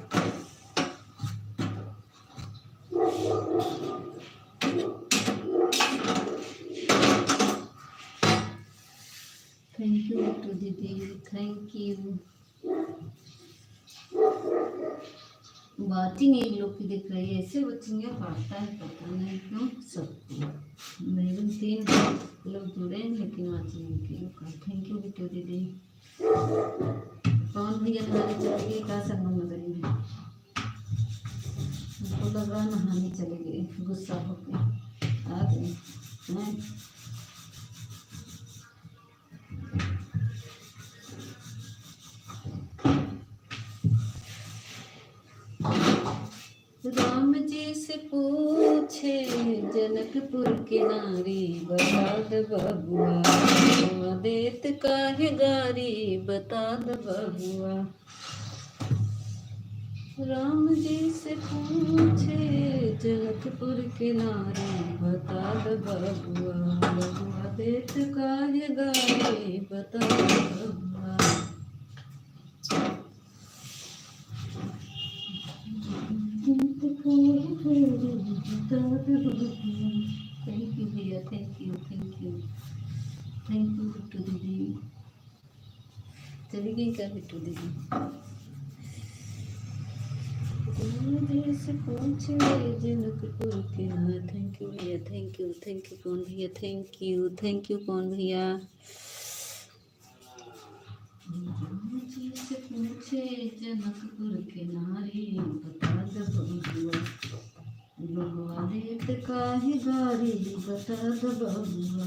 थैंक यू बिट्टू दीदी, थैंक यू। बात ही नहीं लोग की दिख रही है, ऐसे बच्चियाँ काटता है, पता नहीं क्यों सबको। मेरे 3 लोग जुड़े हैं लेकिन वाचिंग नहीं किया। थैंक यू बिट्टू दीदी। कौन भैया नहाने चले गए का संगम नगरी में, उनको लगा नहाने चले गए, गुस्सा होकर आ गए हैं। राम जी से पूछे जनकपुर के नारी, बता द बबुआ देत काहे गारी, बता द बबुआ। राम जी से पूछे जनकपुर के नारी, बता द बबुआ, बबुआ देत काहे गारी, बता द बबुआ। थैंक यू भैया, thank you, thank you, thank you Bittu दीदी। चली गई क्या बिट्टू दीदी? से पूछे जनकपुर के ना। थैंक यू भैया, थैंक यू, थैंक यू कौन भैया, थैंक यू, थैंक यू कौन भैया। जी से पूछे जनकपुर के नारी, बता द बबुआ, बबुआ देत काहे गारी, बता द बबुआ।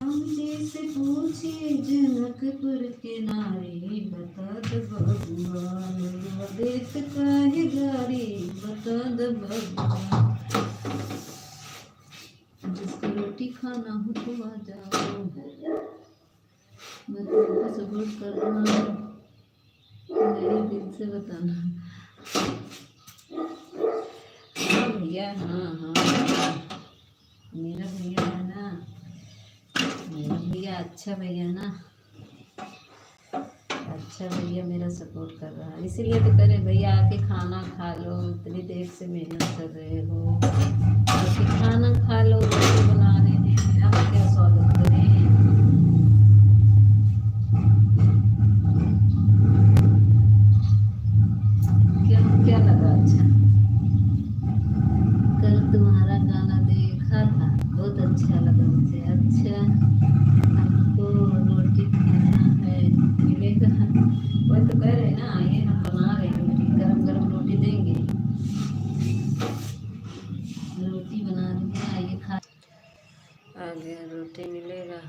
राम जी से पूछे जनकपुर के नारी, बता द बबुआ, बबुआ देत काहे गारी, बता द बबुआ। जिसको रोटी खाना हो तो आ जाओ, मैं तुमको सपोर्ट कर रहा हूँ, मेरे दिल से बताना। हाँ भैया, हाँ हाँ, मेरा भैया है ना, मेरा भैया अच्छा भैया ना, अच्छा भैया मेरा सपोर्ट कर रहा है, इसीलिए तो करे भैया आके खाना खा लो, इतनी देर से मेहनत कर रहे हो, आके खाना खा लो, रोटी बना रहे हैं, आप क्या स्वागत करें। क्या लगा अच्छा? कल तुम्हारा गाना देखा था, बहुत अच्छा लगा मुझे। अच्छा, हमको रोटी खाना है, मिलेगा? वही तो कह रहे हैं ना, आइए हम बना रहे हैं रोटी, गरम गरम रोटी देंगे, रोटी बना देंगे, आइए खा। आ गया, रोटी मिलेगा।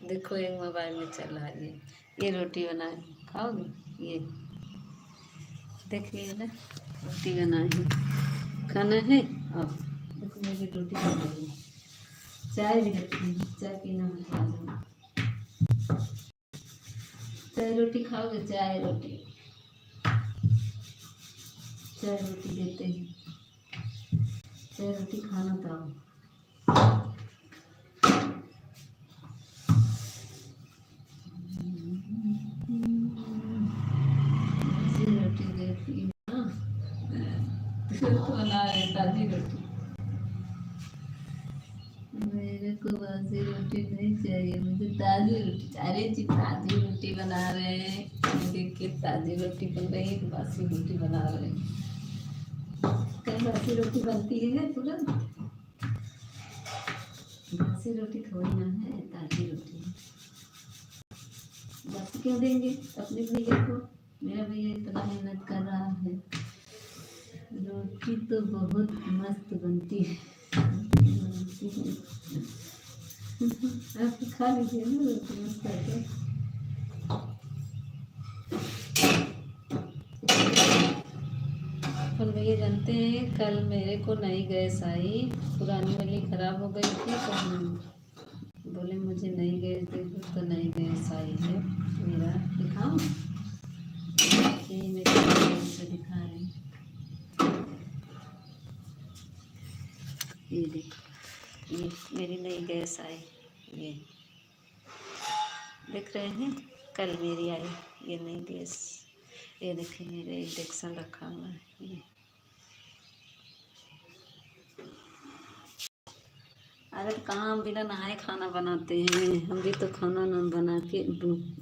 देखो एक मोबाइल में चल रहा है, ये रोटी बनाए खाओगे? ये देखिए ना, रोटी बनाए खाना है। अब देखो मेरी रोटी बन रही है, चाय भी रखी है, चाय पीना मत आ जाओ। चाय रोटी खाओगे? चाय रोटी, चाय रोटी देते हैं, चाय रोटी खाना तो आओ। रोटी देती हूँ ना, बना रहे ताजी रोटी। मेरे को बासी रोटी नहीं चाहिए, मुझे ताजी रोटी। अरे जी ताजी रोटी बना रहे हैं, देखिए ताजी रोटी बन रही है, बासी रोटी बना रहे हैं। कहीं बासी रोटी बनती है तुरंत? बासी रोटी थोड़ी ना है, ताजी रोटी है। बासी क्यों देंगे अपने भैया को? मेरा भैया इतना मेहनत कर रहा है। रोटी तो बहुत मस्त बनती है। आप खा लीजिए ना रोटी मस्त करके। पर भैया जानते हैं, कल मेरे को नई गैस आई, पुरानी वाली खराब हो गई थी, तो हम बोले मुझे नई गैस दे दो, तो नई गैस आई है मेरा। दिखाऊं? ये मेरी गैस से दिखा रहे हैं, ये देखो, ये मेरी नई गैस आई, ये देख रहे हैं, कल मेरी आई ये नई गैस। ये देखिए मेरे इंडक्शन रखा हुआ है ये। अगर कहाँ हम बिना नहाए खाना बनाते हैं, हम भी तो खाना न बना के,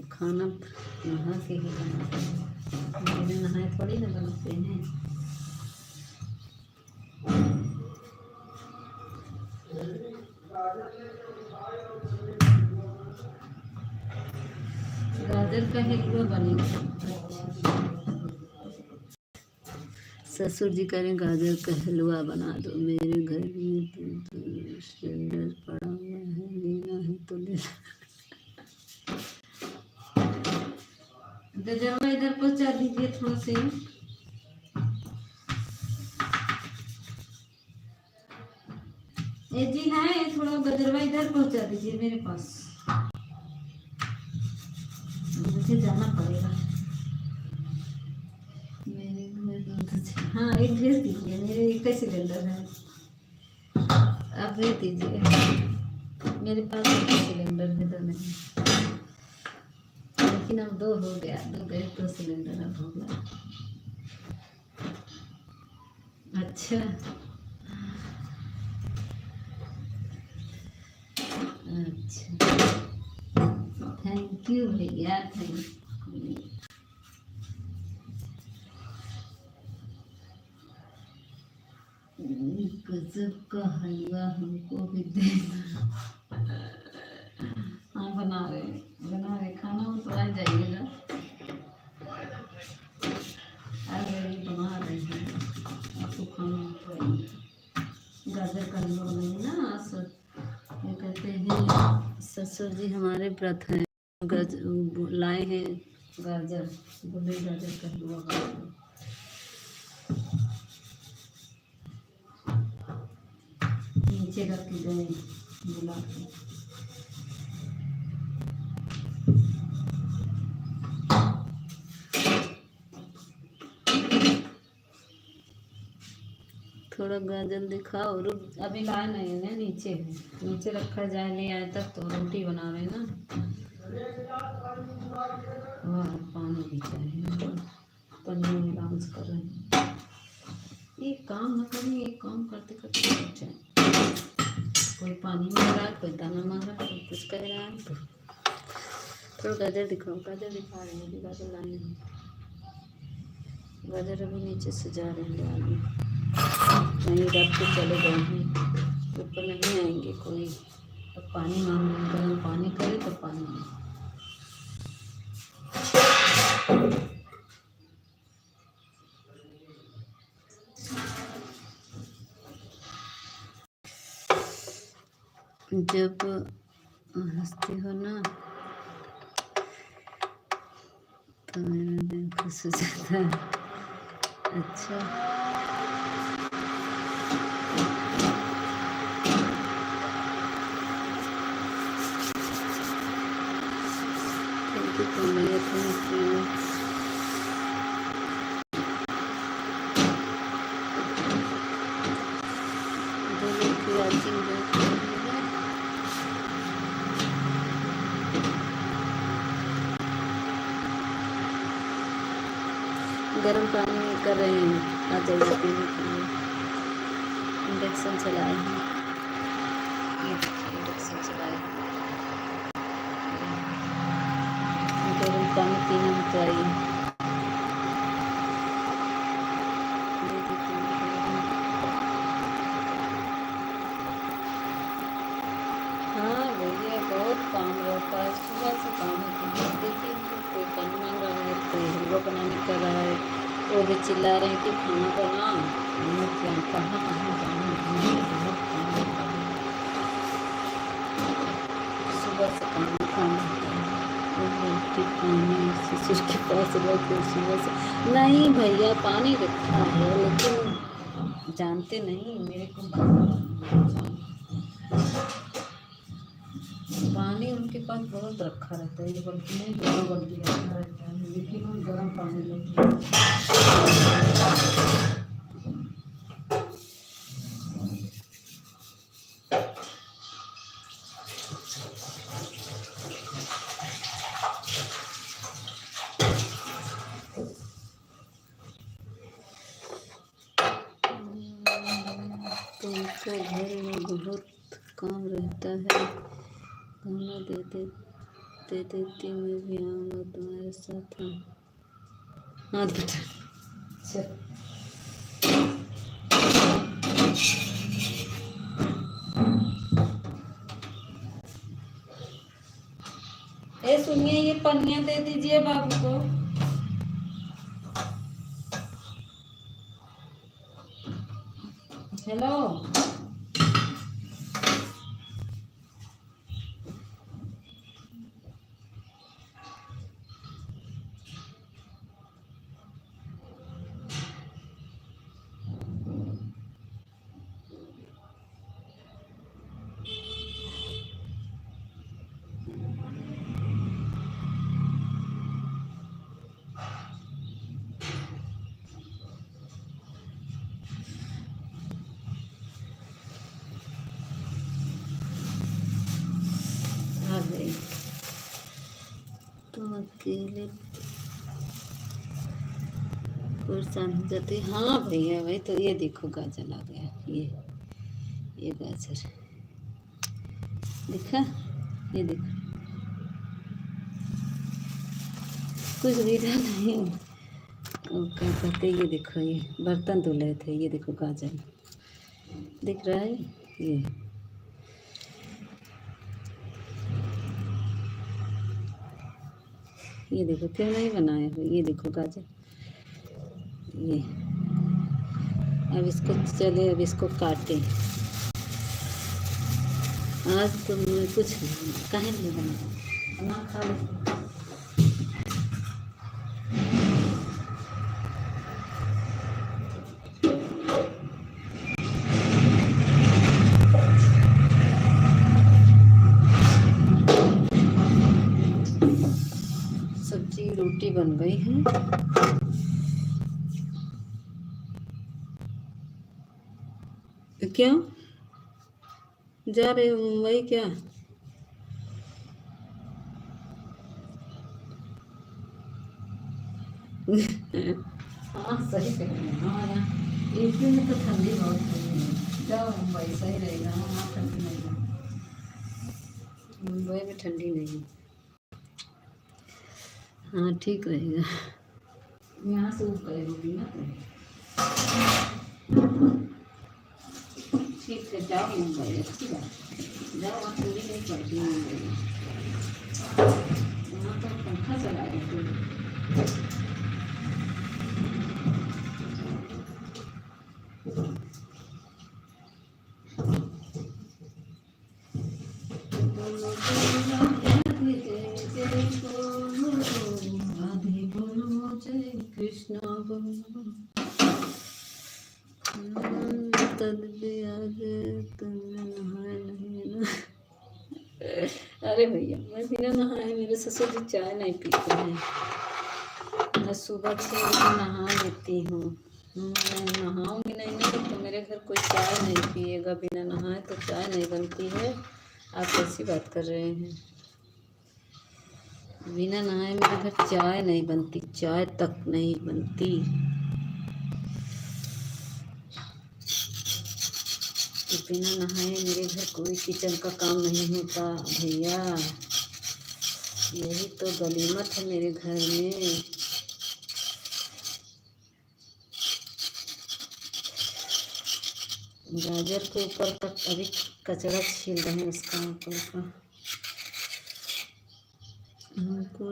खाना नहा के ही बनाते हैं, बिना नहाए थोड़ी ना बनाते हैं। गाजर का हलवा बनेगा। ससुर जी करें गाजर का हलवा बना दो, मेरे घर में तो सिलेंडर पड़ा हुआ है, लेना है तो ले लो। गजरवा इधर पहुंचा दीजिए थोड़ा से। ए जी है, थोड़ा गजरवा इधर पहुंचा दीजिए मेरे पास, मुझे जाना पड़ेगा। मेरे घर हाँ एक भेज दीजिए, मेरे एक ही सिलेंडर है, आप भेज दीजिए। मेरे पास एक ही सिलेंडर है, दो नहीं, लेकिन अब दो हो गया, दो गए तो सिलेंडर अब हो गया। अच्छा अच्छा, थैंक यू भैया, थैंक यू। गजब का हलवा हमको भी देना। हाँ बना रहे, खाना में तो आ जाइएगा। अरे बना रहे हैं, आपको खाना तो गाजर का हलवा बनाएंगे ना। क्या कहते हैं, ससुर जी हमारे व्रत हैं, लाए हैं गाजर, बोले गाजर का हलवा बनाएंगे। नीचे करके गए बुला के। थोड़ा गाजर दिखाओ, रुक अभी लाए नहीं है, नीचे है, नीचे रखा जाए, ले आए तक तो रोटी बना रहे ना। हाँ पानी भी चाहिए, पनीर में डांस कर रहे हैं। ये काम न करें, ये काम करते करते रुक जाए। कोई पानी मांग रहा है, कोई दाना मांग रहा है, कोई कुछ कह रहा है। तो थोड़ा गाजर दिखाओ, गाजर दिखा रहे हैं, गाजर लाए हैं, गाजर अभी नीचे से जा रहे हैं आदमी, नहीं रख के चले गए हैं, ऊपर नहीं आएंगे कोई। तो पानी मांग, गर्म पानी करे तो पानी नहीं। जब हंसते हो ना तो मेरा दिल खुश हो जाता है। अच्छा थैंक यू तो मेरे थैंक यू। बोलो कि वाचिंग गर्म पानी में कर रहे हैं। आ जाइए पीने के लिए। इंडक्शन चलाए हैं, ये देखिए इंडक्शन चलाए हैं। गर्म पानी पीना है तो आइए, दे देती हूँ गर्म। हाँ भैया बहुत काम रहता है, सुबह से काम है। देखिए कोई पानी मांग रहा है, कोई हलवा बनाने कर रहा है, वो भी चिल्ला रहे हैं कि खाना बना। मैं क्या कहाँ कहाँ जाऊँ, मुझे बहुत काम रहता है। सुबह से काम रहता है। एक बाल्टी पानी ससुर के पास रख के सुबह से, नहीं भैया पानी रखा है लेकिन जानते नहीं मेरे को पानी उनके पास बहुत रखा रहता है, ये बल्कि नहीं बड़ा बल्कि रखा रहता है, लेकिन हम गर्म पानी लेते हैं। तुमको घर में बहुत काम रहता है, खाना दे देती, मैं भी आऊँगा तुम्हारे साथ। हाँ बेटा चल। ए सुनिए, ये पन्नियाँ दे दीजिए बाबू को। हेलो आ गई, तुम अकेले परेशान हो जाते। हाँ भैया भाई, तो ये देखो गाजर आ गया, ये गाजर दिखा, ये देखो कुछ विधा नहीं। और क्या कहते, ये देखो ये बर्तन धो रहे थे, ये देखो गाजर दिख रहा है, ये देखो क्यों नहीं बनाए हो, ये देखो गाजर। ये अब इसको चले, अब इसको काटें। आज तो मैं कुछ काहे नहीं बना खा लो। सब्जी रोटी बन गई है। क्यों जा रहे हो मुंबई क्या? हाँ सही कह रहे हैं। हाँ यहाँ यूपी में तो ठंडी बहुत है, जाओ मुंबई सही रहेगा। हाँ ठंडी नहीं है, मुंबई में ठंडी नहीं है। हाँ ठीक रहेगा, यहाँ से ऊपर होगी ना तो ठीक है, जाओ मुंबई, अच्छी बात है, जाओ। वहाँ ठंडी नहीं पड़ती मुंबई में, वहाँ तो पंखा चला देते। कृष्णा तद भी आगे तुमने नहाए नहीं ना। अरे भैया मैं बिना नहाए, मेरे ससुर जी चाय नहीं पीते हैं, मैं सुबह 6 बजे नहा लेती हूँ। मैं नहाऊंगी नहीं ना तो मेरे घर कोई चाय नहीं पिएगा, बिना नहाए तो चाय नहीं बनती है। आप कैसी बात कर रहे हैं? बिना नहाए मेरे घर चाय नहीं बनती, चाय तक नहीं बनती। कि बिना नहाए मेरे घर कोई किचन का काम नहीं होता भैया। यही तो गनीमत है मेरे घर में। गाजर के ऊपर का अभी कचरा छील रहे हैं उसका ऊपर का। हमको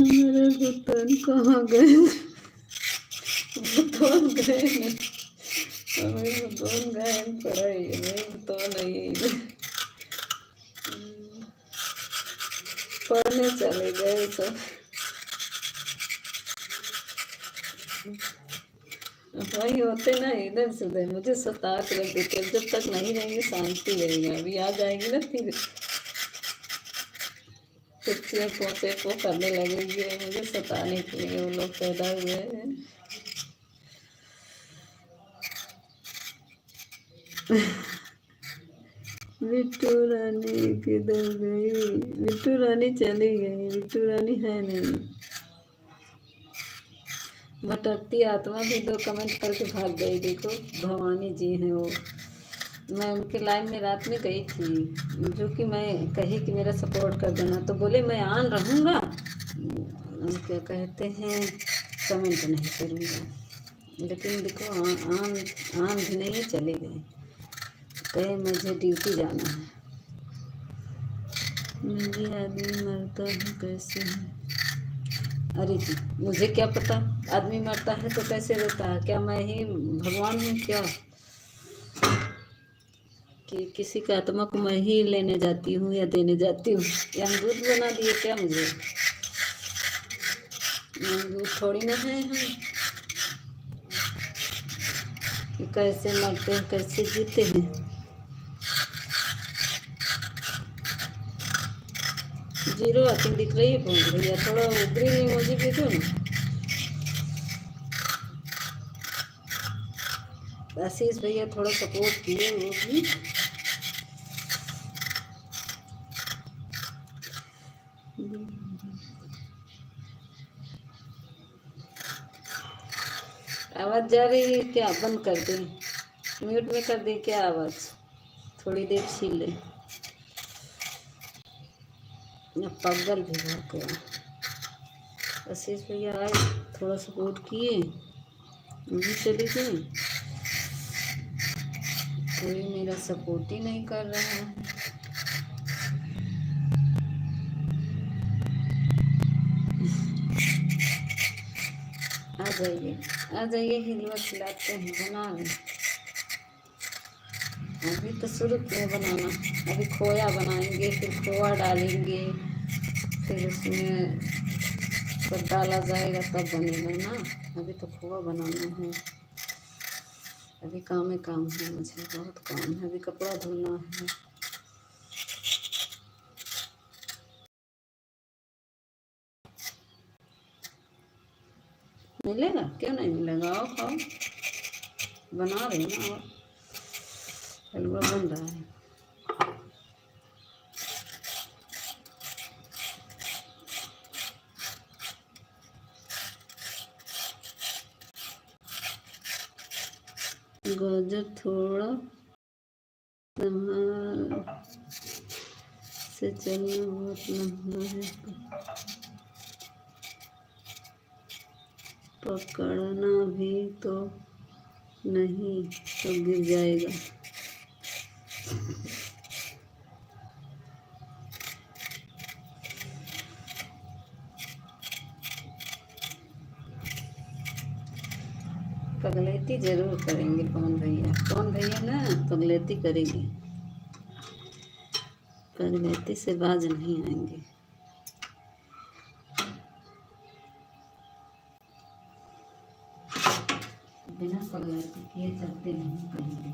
मेरे बर्तन कहाँ गए? बर्तन गए नहीं। हमें बर्तन गए पड़ा है, मैं तो नहीं पढ़ने चले गए सब। भाई होते ना इधर से उधर मुझे सता के रख देते। जब तक नहीं रहेंगे शांति रहेगा। अभी आ जाएंगे ना फिर कुछ पोते को करने लगेंगे मुझे सताने के लिए। वो लोग पैदा हुए हैं। बिट्टू रानी किधर गई? बिट्टू रानी चली गई। बिट्टू रानी है नहीं। भटकती आत्मा भी 2 कमेंट करके भाग गई। देखो भवानी जी हैं वो। मैं उनके लाइन में रात में गई थी, जो कि मैं कही कि मेरा सपोर्ट कर देना, तो बोले मैं ऑन रहूँगा, क्या कहते हैं, कमेंट नहीं करूँगा। लेकिन देखो ऑन ऑन भी नहीं, चले गए। कहे मुझे ड्यूटी जाना है। मुझे आदमी मरता है कैसे है? अरे जी मुझे क्या पता आदमी मरता है तो कैसे रहता है? क्या मैं ही भगवान हूँ क्या कि किसी का आत्मा को मैं ही लेने जाती हूँ या देने जाती हूँ? या दूध बना दिए क्या मुझे? दूध थोड़ी ना है हम कि कैसे मरते हैं कैसे जीते हैं। जीरो आती दिख रही है पहुँच रही है। थोड़ा ग्रीन इमोजी भी दो ना। आशीष भैया थोड़ा सपोर्ट किए वो भी। आवाज़ जा रही है क्या? बंद कर दें? म्यूट में कर दें क्या आवाज़? थोड़ी देर छीन लें। पागल भी हो गया। आशीष भैया आए थोड़ा सपोर्ट किए भी चली गई। कोई मेरा सपोर्ट ही नहीं कर रहा है। आ जाइए हिलवा खिलाते हैं। बना रहे अभी तो शुरू किए बनाना। अभी खोया बनाएंगे, फिर खोआ डालेंगे, फिर उसमें सब डाला जाएगा तब बनेगा ना। अभी तो खोआ बनाना है। अभी काम ही काम है, मुझे बहुत काम है। अभी कपड़ा धोना है। मिलेगा क्यों नहीं मिलेगा? आओ खाओ। बना रहे ना और हलवा बन रहा है। गाजर थोड़ा संभाल से चलना बहुत महंगा है। पकड़ना भी तो नहीं तो गिर जाएगा। पगलैती जरूर करेंगे पवन भैया ना पगलैती करेंगे, पगलैती से बाज नहीं आएंगे। बिना पगलैती किए चलते नहीं कहीं भी।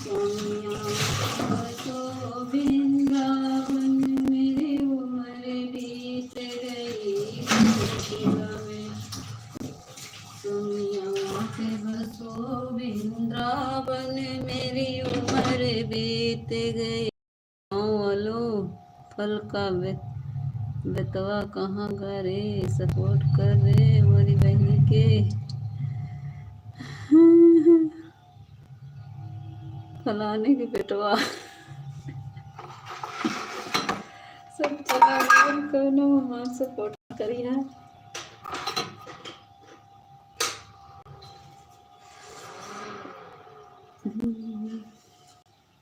सोनिया बसो वृंदावन मेरी उम्र बीत गई खुशियों में। सोनिया के बसो वृंदावन मेरी उम्र बीत गई। वालो फल का बेतवा कहाँ गा रे, सपोर्ट कर रे मोरी बहनी के। फलाने के बेटवा सब चला कौनो हमार सपोर्ट करिया।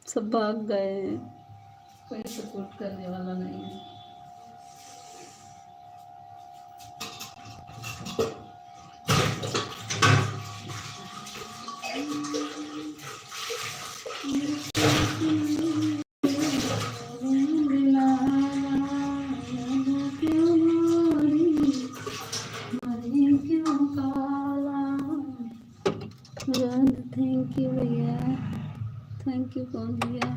सब भाग गए हैं, कोई सपोर्ट करने वाला नहीं है। थैंक यू भैया, थैंक यू कौन भैया।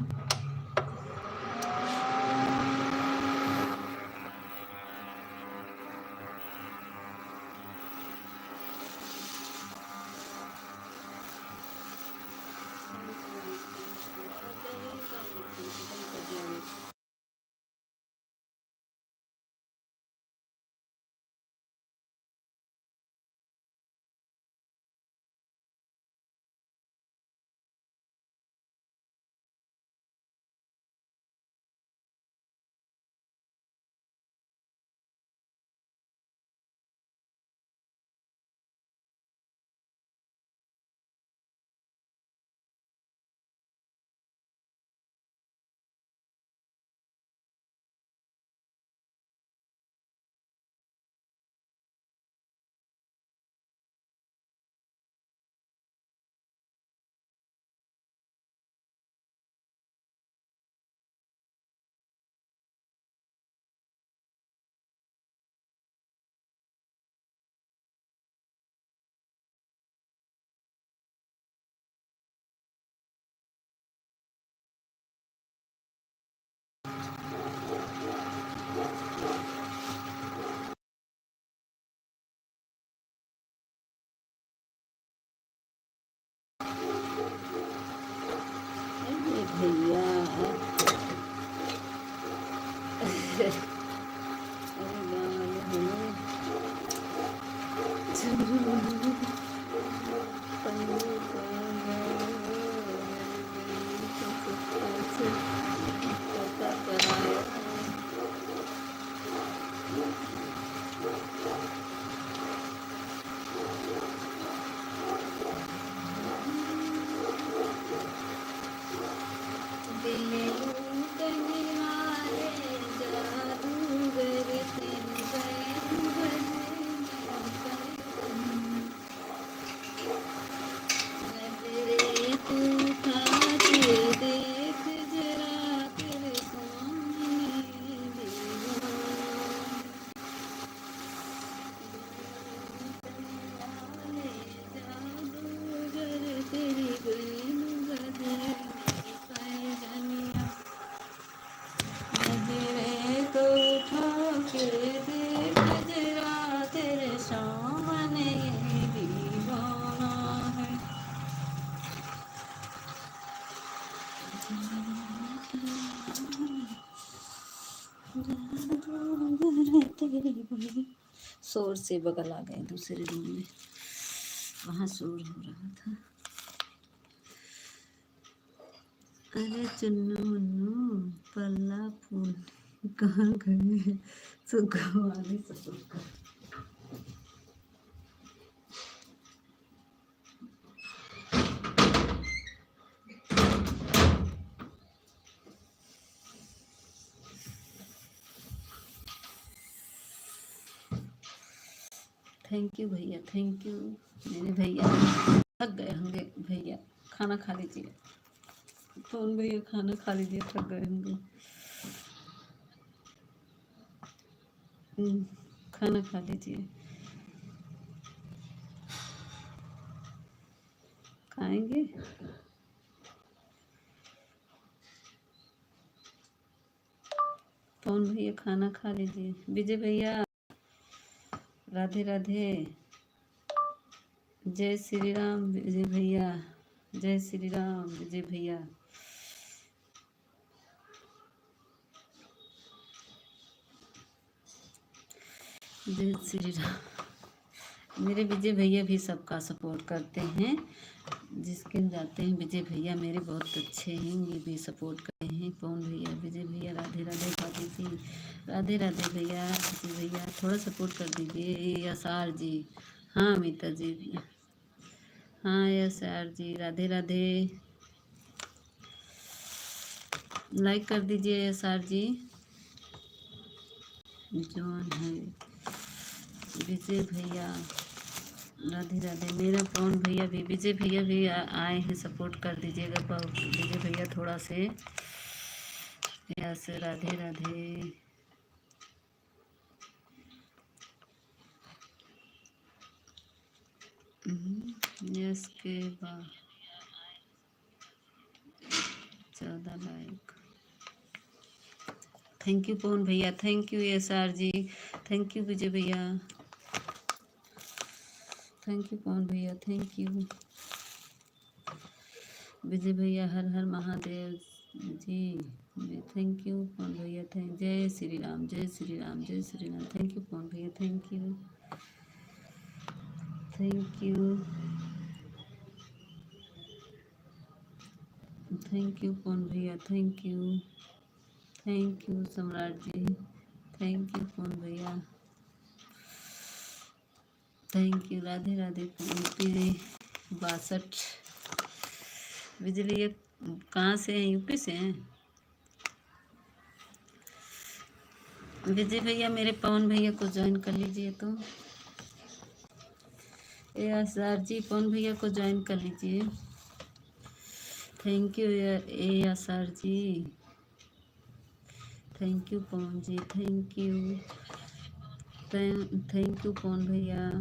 भैया शोर से बगल आ गए दूसरे रूम में, वहाँ शोर हो रहा था। अरे चुन्नू मुन्नू पल्ला फूल कहाँ गए सुखवारी ससुर। थैंक यू भैया, थैंक यू मेरे भैया। थक गए होंगे भैया, खाना खा लीजिए। कौन भैया खाना खा लीजिए, थक गए होंगे। खाना खा लीजिए। खाएंगे? कौन भैया खाना खा लीजिए। विजय भैया राधे राधे। जय श्री राम विजय भैया, जय श्री राम विजय भैया। जय श्री राम। मेरे विजय भैया भी सबका सपोर्ट करते हैं, जिसके जाते हैं विजय भैया मेरे बहुत अच्छे हैं, ये भी सपोर्ट करते हैं। कौन भैया विजय भैया राधे राधे खाती थी। राधे राधे भैया, विजय भैया थोड़ा सपोर्ट कर दीजिए। यस आर जी, हाँ अमिता जी, हाँ yes R G Radhe Radhe. Like कर दीजिए यस आर जी। जॉन है विजय भैया राधे राधे। मेरा पवन भैया भी, विजय भैया भी आए हैं, सपोर्ट कर दीजिएगा विजय भैया थोड़ा से। यस राधे राधे। यस के बाद 14 लाइक। थैंक यू पवन भैया, thank you S R ji, thank you Vijay भैया, थैंक यू पवन भैया, थैंक यू विजय भैया। हर हर महादेव जी, थैंक यू पवन भैया, थैंक जय श्री राम, जय श्री राम, जय श्री राम। थैंक यू पवन भैया, thank you, thank you, thank you Pawan भैया, thank you Samrat ji, thank you Pawan भैया, thank you Radhe Radhe. UP 62 बिजली ये कहाँ से है, यूपी से हैं विजय भैया। मेरे पवन भैया को ज्वाइन कर लीजिए तो। एस आर जी पवन भैया को ज्वाइन कर लीजिए। Thank you S R ji, thank you Pawan ji, thank you, thank you Pawan भैया।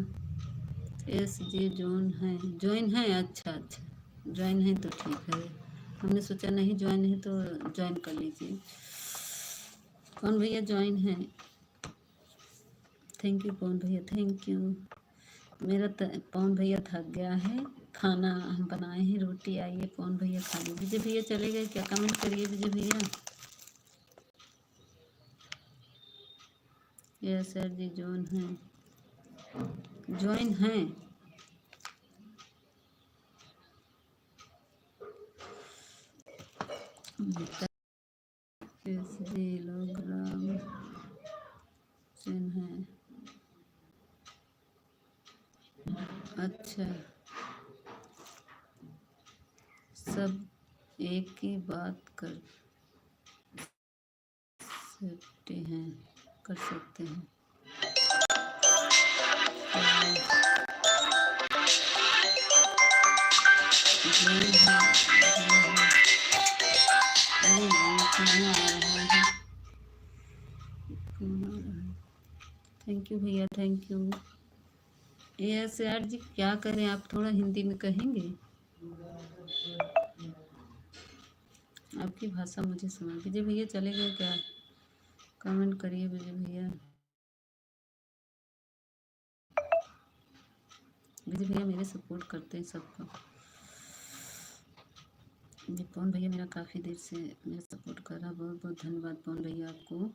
एस जी ज्वाइन है, अच्छा अच्छा ज्वाइन है तो ठीक है। हमने सोचा नहीं ज्वाइन है तो ज्वाइन कर लीजिए। पवन भैया ज्वाइन है। थैंक यू पवन भैया, थैंक यू। मेरा पवन भैया थक गया है, खाना हम बनाए हैं, रोटी आई है, पवन भैया खा ली। विजय भैया चले गए क्या, कमेंट करिए विजय भैया। यस सर जी ज्वाइन है, ज्वाइन है। लोग राम सेन है, अच्छा सब एक ही बात कर सकते हैं, कर सकते हैं। थैंक यू भैया, थैंक यू। यस यार जी क्या करें, आप थोड़ा हिंदी में कहेंगे, आपकी भाषा मुझे समझ। विजय भैया चले गए क्या, कमेंट करिए विजय भैया। विजय भैया मेरे सपोर्ट करते हैं सबको। ये पवन भैया मेरा काफ़ी देर से मेरा सपोर्ट कर रहा, बहुत बहुत धन्यवाद पवन भैया आपको।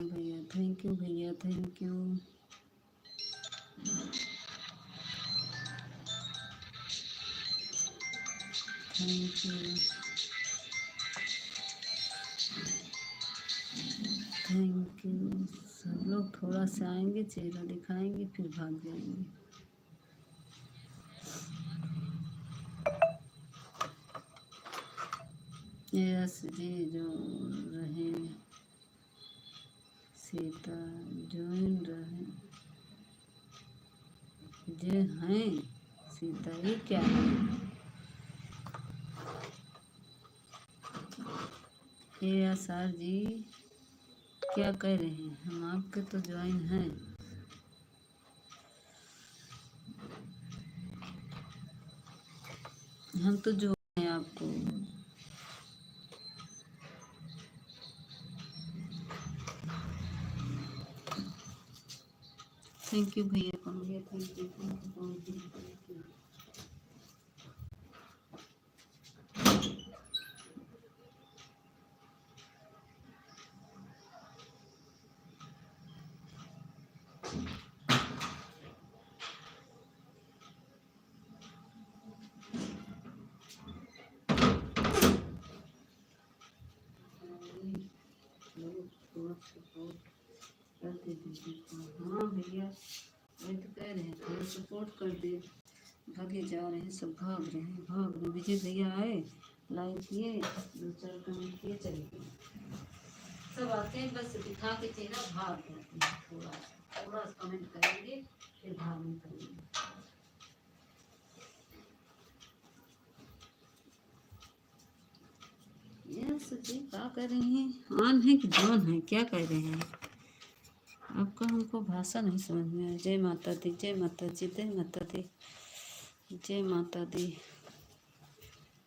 भैया थैंक यू भैया, thank you. Thank you, thank you. सब लोग थोड़ा सा आएंगे, चेहरा दिखाएंगे, फिर भाग जाएंगे। यस जी, जो रहे सीता, जोइन रहे जे हैं सीता, ये क्या है? ASR जी क्या कह रहे हैं? हम आपके तो ज्वाइन हैं। हम तो जो हैं आपको। थैंक यू भैया, कौन भैया, thank you, thank you, thank you. हाँ भैया, वही तो कह रहे हैं, थोड़ा सपोर्ट कर दे। भागे जा रहे हैं, सब भाग रहे हैं, भाग रहे हैं। विजय भैया आए, लाइक किए, 2-4 कमेंट किए, चले गए। सब आते हैं, बस दिखा के चेहरा भाग जाते हैं। थोड़ा थोड़ा कमेंट करेंगे, फिर भाग निकलेंगे। यस जी, क्या कर रहे हैं? ऑन है कि जॉन है, क्या कह रहे हैं? आपका हमको भाषा नहीं समझ में आया। जय माता दी, जय माता जी, जय माता दी, जय माता दी।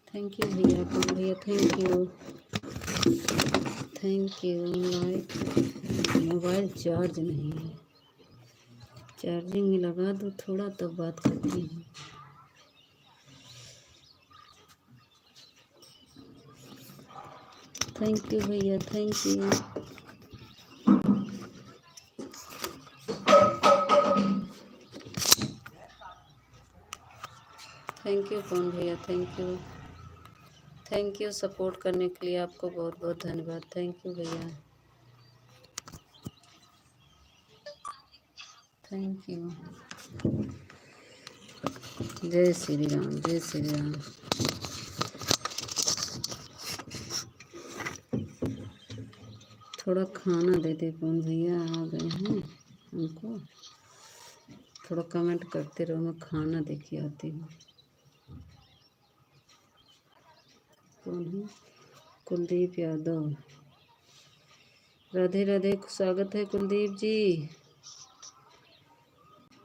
थैंक यू भैया, कौन भैया, thank you, thank you. Like mobile charge नहीं है, चार्जिंग में लगा दो थोड़ा, तब बात करती हूँ। थैंक यू भैया, थैंक यू। थैंक यू कौन भैया, thank you, thank you support करने के लिए आपको बहुत बहुत धन्यवाद। थैंक यू भैया, थैंक यू। जय श्री राम, जय श्री राम। थोड़ा खाना दे दे कौन भैया, आ गए हैं हमको। थोड़ा कमेंट करते रहो, मैं खाना दे के आती हूँ। कौन है? कुलदीप यादव। राधे राधे, स्वागत है कुलदीप जी।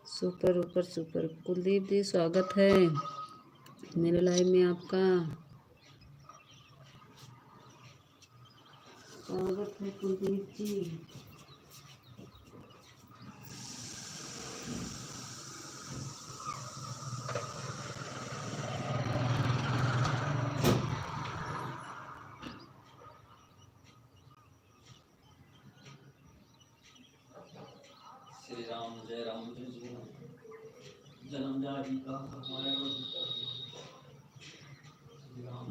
सुपर ऊपर सुपर, कुलदीप जी स्वागत है मेरे लाइव में आपका। स्वागत है कुलदीप जी। श्री राम, जय राम, जय श्री राम। जन्म जारी का हमारा श्री राम।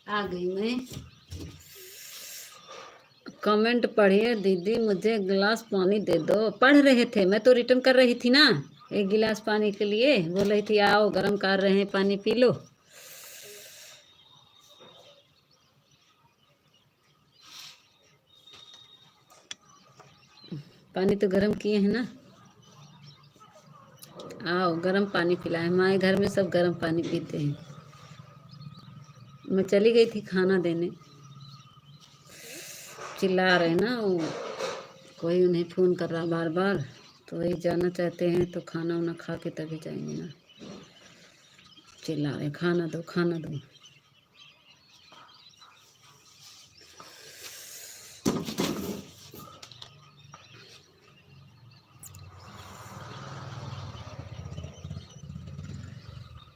आ गई मैं। कमेंट पढ़िए दीदी, मुझे गिलास पानी दे दो। पढ़ रहे थे, मैं तो रिटर्न कर रही थी ना, एक गिलास पानी के लिए बोल रही थी आओ गर्म कर रहे हैं पानी पी लो। पानी तो गर्म किए हैं ना, आओ गर्म पानी पिलाए। हमारे घर में सब गर्म पानी पीते हैं। मैं चली गई थी खाना देने, चिल्ला रहे ना वो, कोई उन्हें फ़ोन कर रहा बार बार, तो वही जाना चाहते हैं तो खाना वाना खा के तभी जाएंगे ना। चिल्ला रहे खाना दो खाना दो।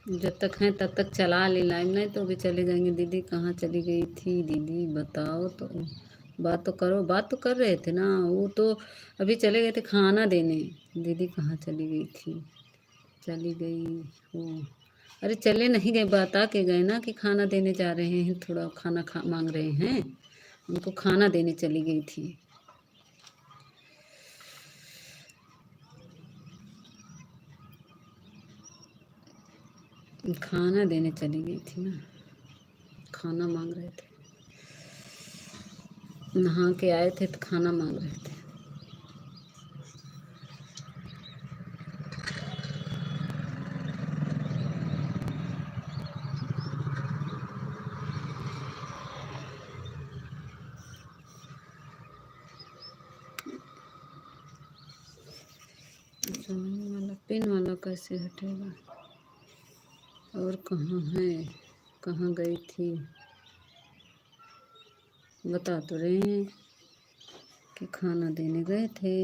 जब तक हैं तब तक चला ले लाइम, नहीं तो भी चले जाएंगे। दीदी कहाँ चली गई थी दीदी बताओ तो, बात तो करो। बात तो कर रहे थे ना, वो तो अभी चले गए थे खाना देने। दीदी कहाँ चली गई थी, चली गई वो, अरे चले नहीं गए, बता के गए ना कि खाना देने जा रहे हैं, थोड़ा खाना मांग रहे हैं, उनको खाना देने चली गई थी। खाना देने चली गई थी ना, खाना मांग रहे थे, नहा के आए थे तो खाना मांग रहे थे। वाला पिन वाला कैसे हटेगा? और कहाँ है, कहाँ गई थी? बता तो रहे हैं कि खाना देने गए थे।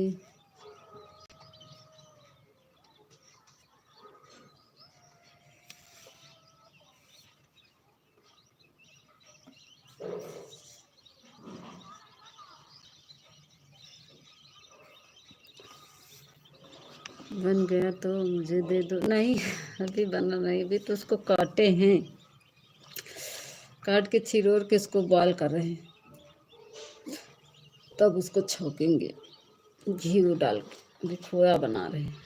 बन गया तो मुझे दे दो। नहीं अभी बना नहीं, अभी तो उसको काटे हैं, काट के छिरोर के इसको बॉयल कर रहे हैं, तब उसको छौकेंगे घी वो डाल के। अभी खोया बना रहे हैं।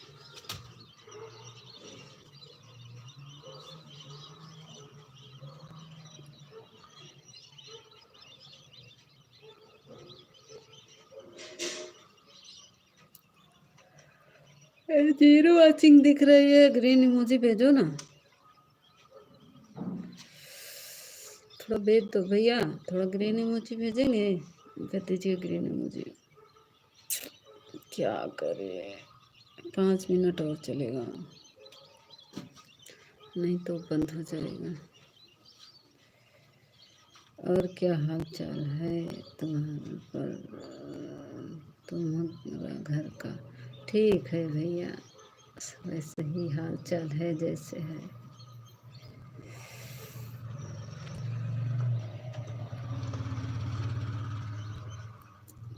जीरो वाचिंग दिख रही है, ग्रीन इमोजी भेजो ना, थोड़ा भेज दो भैया, थोड़ा ग्रीन इमोजी भेजेंगे, भेज दीजिए ग्रीन इमोजी। क्या करे, 5 मिनट और चलेगा, नहीं तो बंद हो जाएगा। और क्या हाल चाल है तुम्हारा, पर तुम्हारा घर का? ठीक है भैया, वैसे ही हाल चाल है जैसे है।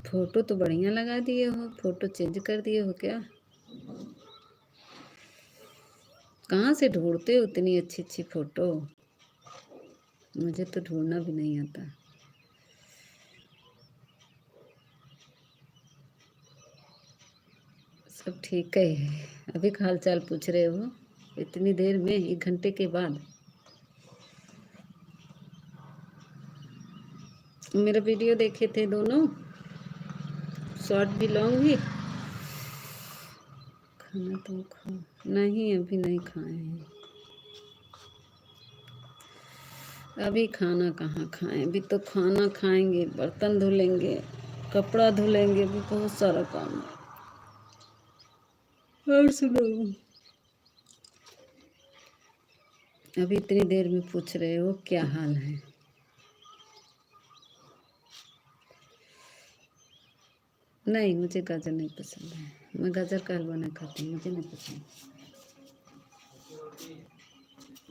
फोटो तो बढ़िया लगा दिए हो, फोटो चेंज कर दिए हो क्या? कहाँ से ढूंढते हो इतनी अच्छी अच्छी फोटो? मुझे तो ढूंढना भी नहीं आता। सब ठीक है। अभी हाल चाल पूछ रहे हो इतनी देर में, 1 घंटे के बाद? मेरा वीडियो देखे थे दोनों, शॉर्ट भी लॉन्ग भी। खाना तो खा नहीं, अभी नहीं खाए हैं। अभी खाना कहाँ खाएं, अभी तो खाना खाएंगे, बर्तन धुलेंगे, कपड़ा धुलेंगे, अभी बहुत सारा काम है। और सुनो, अभी इतनी देर में पूछ रहे हो क्या हाल है? नहीं, मुझे गाजर नहीं पसंद है, मैं गाजर का हलवा नहीं खाती, मुझे नहीं पसंद।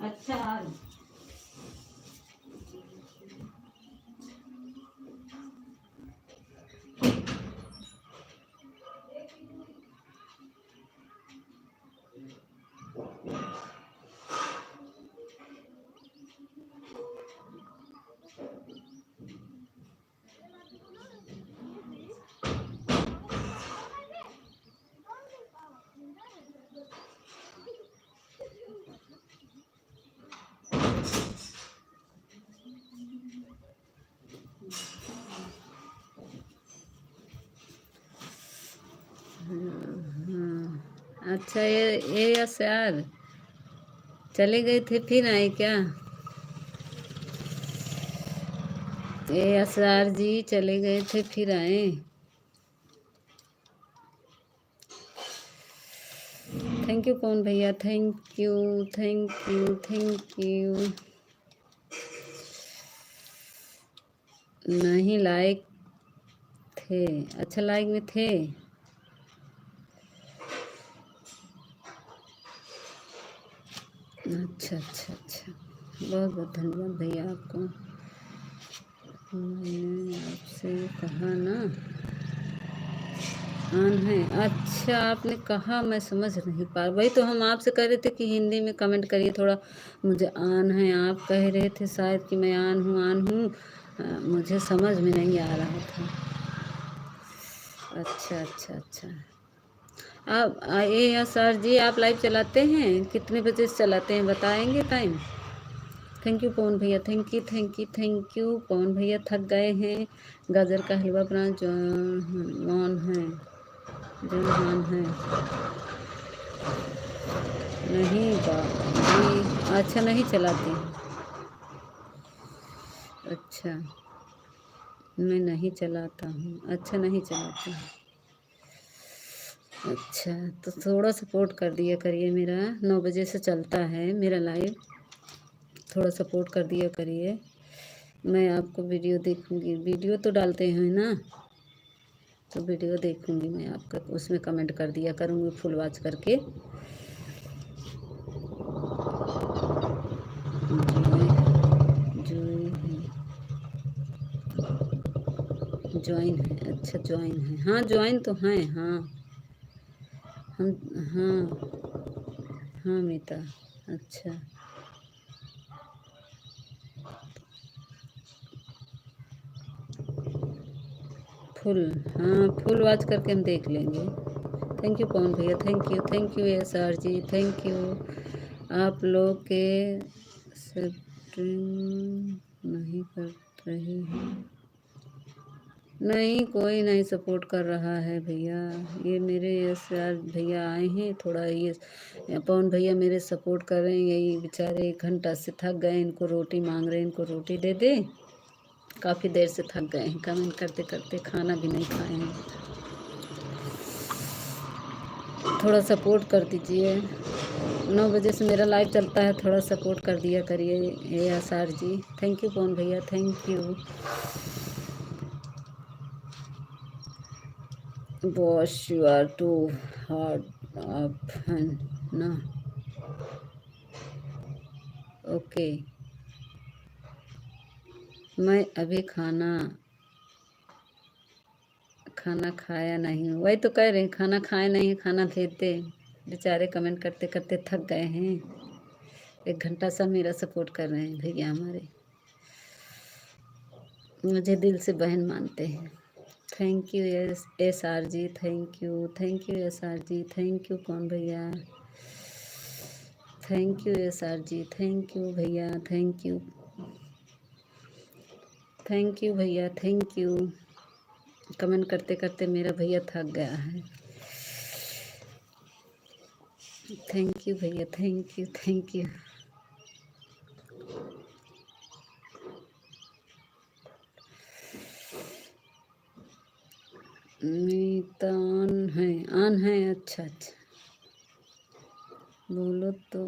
अच्छा हाँ, अच्छा ये यस यार, चले गए थे फिर आए क्या? ये असरार जी चले गए थे फिर आए? थैंक यू कौन भैया, thank you thank you thank you. नहीं लाइक थे, अच्छा लाइक में थे। अच्छा अच्छा अच्छा, बहुत बहुत धन्यवाद भैया आपको। मैंने आपसे कहा ना ऑन है। अच्छा आपने कहा, मैं समझ नहीं पा, वही तो हम आपसे कह रहे थे कि हिंदी में कमेंट करिए थोड़ा। मुझे ऑन है आप कह रहे थे शायद कि मैं ऑन हूँ। मुझे समझ में नहीं आ रहा था। अच्छा अच्छा अच्छा। आप ये सर जी आप लाइव चलाते हैं, कितने बजे से चलाते हैं बताएंगे टाइम? थैंक यू पवन भैया, thank you thank you thank you. Pawan भैया थक गए हैं। गाजर का हलवा बना जॉन है, जॉन है नहीं जी। अच्छा नहीं चलाती हूँ। अच्छा मैं नहीं चलाता हूँ। अच्छा नहीं चलाती हूँ। अच्छा तो थोड़ा सपोर्ट कर दिया करिए, मेरा 9 बजे से चलता है मेरा लाइव, थोड़ा सपोर्ट कर दिया करिए। मैं आपको वीडियो देखूंगी, वीडियो तो डालते हैं ना, तो वीडियो देखूंगी मैं आपका, उसमें कमेंट कर दिया करूँगी फुल वॉच करके। ज्वाइन है, अच्छा ज्वाइन है, हाँ ज्वाइन तो हैं हाँ। हम हाँ हाँ मीता। अच्छा फुल, हाँ फुल वॉच करके हम देख लेंगे। थैंक यू पवन भैया, thank you S R ji, thank you. आप लोग के सपोर्टिंग नहीं कर रही हैं। नहीं कोई नहीं सपोर्ट कर रहा है भैया। ये मेरे एस आर भैया आए हैं, थोड़ा ये पवन भैया मेरे सपोर्ट कर रहे हैं। यही बेचारे 1 घंटा से थक गए, इनको रोटी मांग रहे हैं, इनको रोटी दे दे। काफ़ी देर से थक गए हैं, कमेंट करते करते खाना भी नहीं खाए हैं। थोड़ा सपोर्ट कर दीजिए। 9 बजे से मेरा लाइव चलता है, थोड़ा सपोर्ट कर दिया करिए ए S R ji. Thank you Pawan भैया, thank you. Boss you are too hard up ना। ओके मैं अभी खाना खाया नहीं हूँ, वही तो कह रहे हैं खाना खाए नहीं, खाना भेज दे। बेचारे कमेंट करते करते थक गए हैं। 1 घंटा सब मेरा सपोर्ट कर रहे हैं भैया हमारे, मुझे दिल से बहन मानते हैं। Thank you S R ji, thank you S R ji, thank you कौन भैया, thank you S R ji, thank you भैया, थैंक यू भैया, थैंक यू। कमेंट करते करते मेरा भैया थक गया है। थैंक यू भैया, थैंक यू। मीता ऑन है अच्छा अच्छा। बोलो तो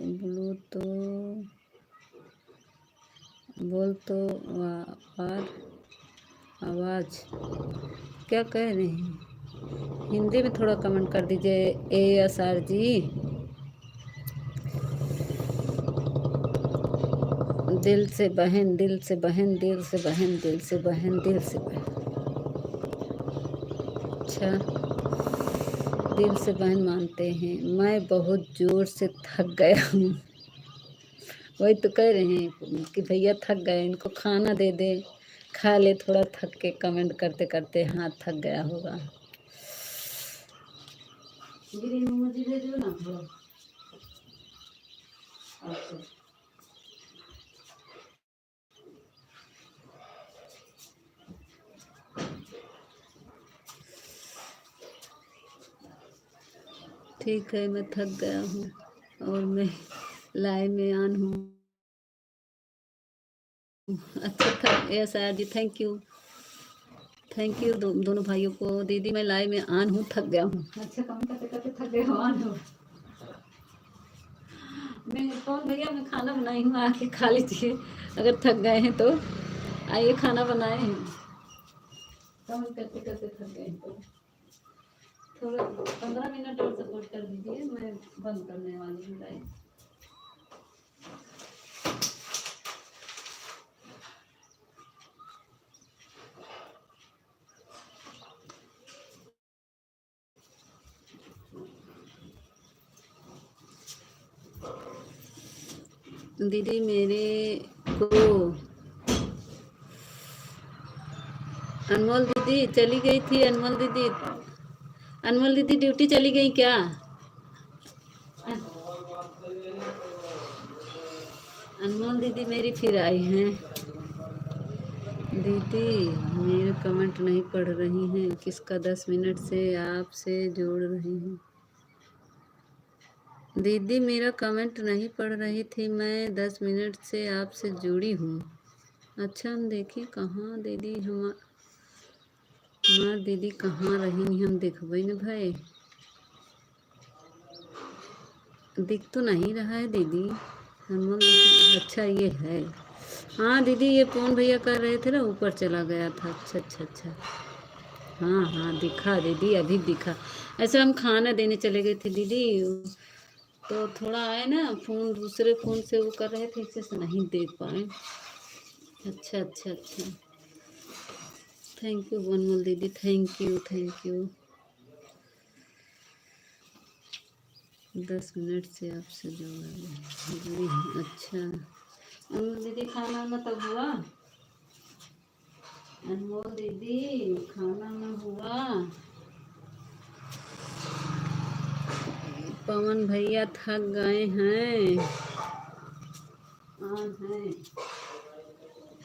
बोल तो वार आवाज़ क्या कह रहे हैं? हिंदी में थोड़ा कमेंट कर दीजिए ए एस आर जी। दिल से बहन, दिल से बहन, दिल से बहन, दिल से बहन, दिल से बहन। अच्छा दिल से बहन मानते हैं। मैं बहुत ज़ोर से थक गया हूँ। वही तो कह रहे हैं कि भैया थक गए, इनको खाना दे दे, खा ले थोड़ा, थक के कमेंट करते करते हाथ थक गया होगा। मुझे दे दो ना थोड़ा। अच्छा ठीक है, मैं थक गया हूँ और मैं लाइव में ऑन हूँ। अच्छा था yes are ji, thank you दोनों भाइयों को। दीदी मैं लाइव में ऑन हूँ, थक गया हूँ। अच्छा काम करते करते थक गए हो, ऑन हो। मैं कौन भैया, मैं खाना बनाई हूँ, आके खा लीजिए अगर थक गए हैं तो। आइए खाना बनाए हैं, काम करते करते थक गए हैं तो थोड़ा 15 मिनट और सपोर्ट कर दीजिए, मैं बंद करने वाली हूँ लाइव। दीदी मेरे को अनमोल दीदी चली गई थी। अनमोल दीदी ड्यूटी चली गई क्या? अनमोल दीदी मेरी फिर आई हैं। दीदी मेरे कमेंट नहीं पढ़ रही हैं, किसका 10 मिनट से आपसे जोड़ रही हूँ। दीदी मेरा कमेंट नहीं पढ़ रही थी, मैं 10 मिनट से आपसे जुड़ी हूँ। अच्छा हम देखी कहाँ दीदी हमार दीदी कहाँ रही, हम देखबे न भाई, दिख तो नहीं रहा है दीदी। हम अच्छा ये है। हाँ दीदी ये पवन भैया कर रहे थे ना, ऊपर चला गया था। अच्छा अच्छा अच्छा। हाँ हाँ दिखा दीदी, अभी दिखा। ऐसे हम खाना देने चले गए थे दीदी, तो थोड़ा आए ना फ़ोन, दूसरे फ़ोन से वो कर रहे थे, इससे से नहीं देख पाए। अच्छा अच्छा अच्छा। थैंक यू बनमोल दीदी, thank you thank you. 10 minute से आपसे जुड़ी हूँ। अच्छा अनमोल दीदी खाना वाना तब हुआ? अनमोल दीदी खाना वाना हुआ? पवन भैया थक गए हैं आज हैं,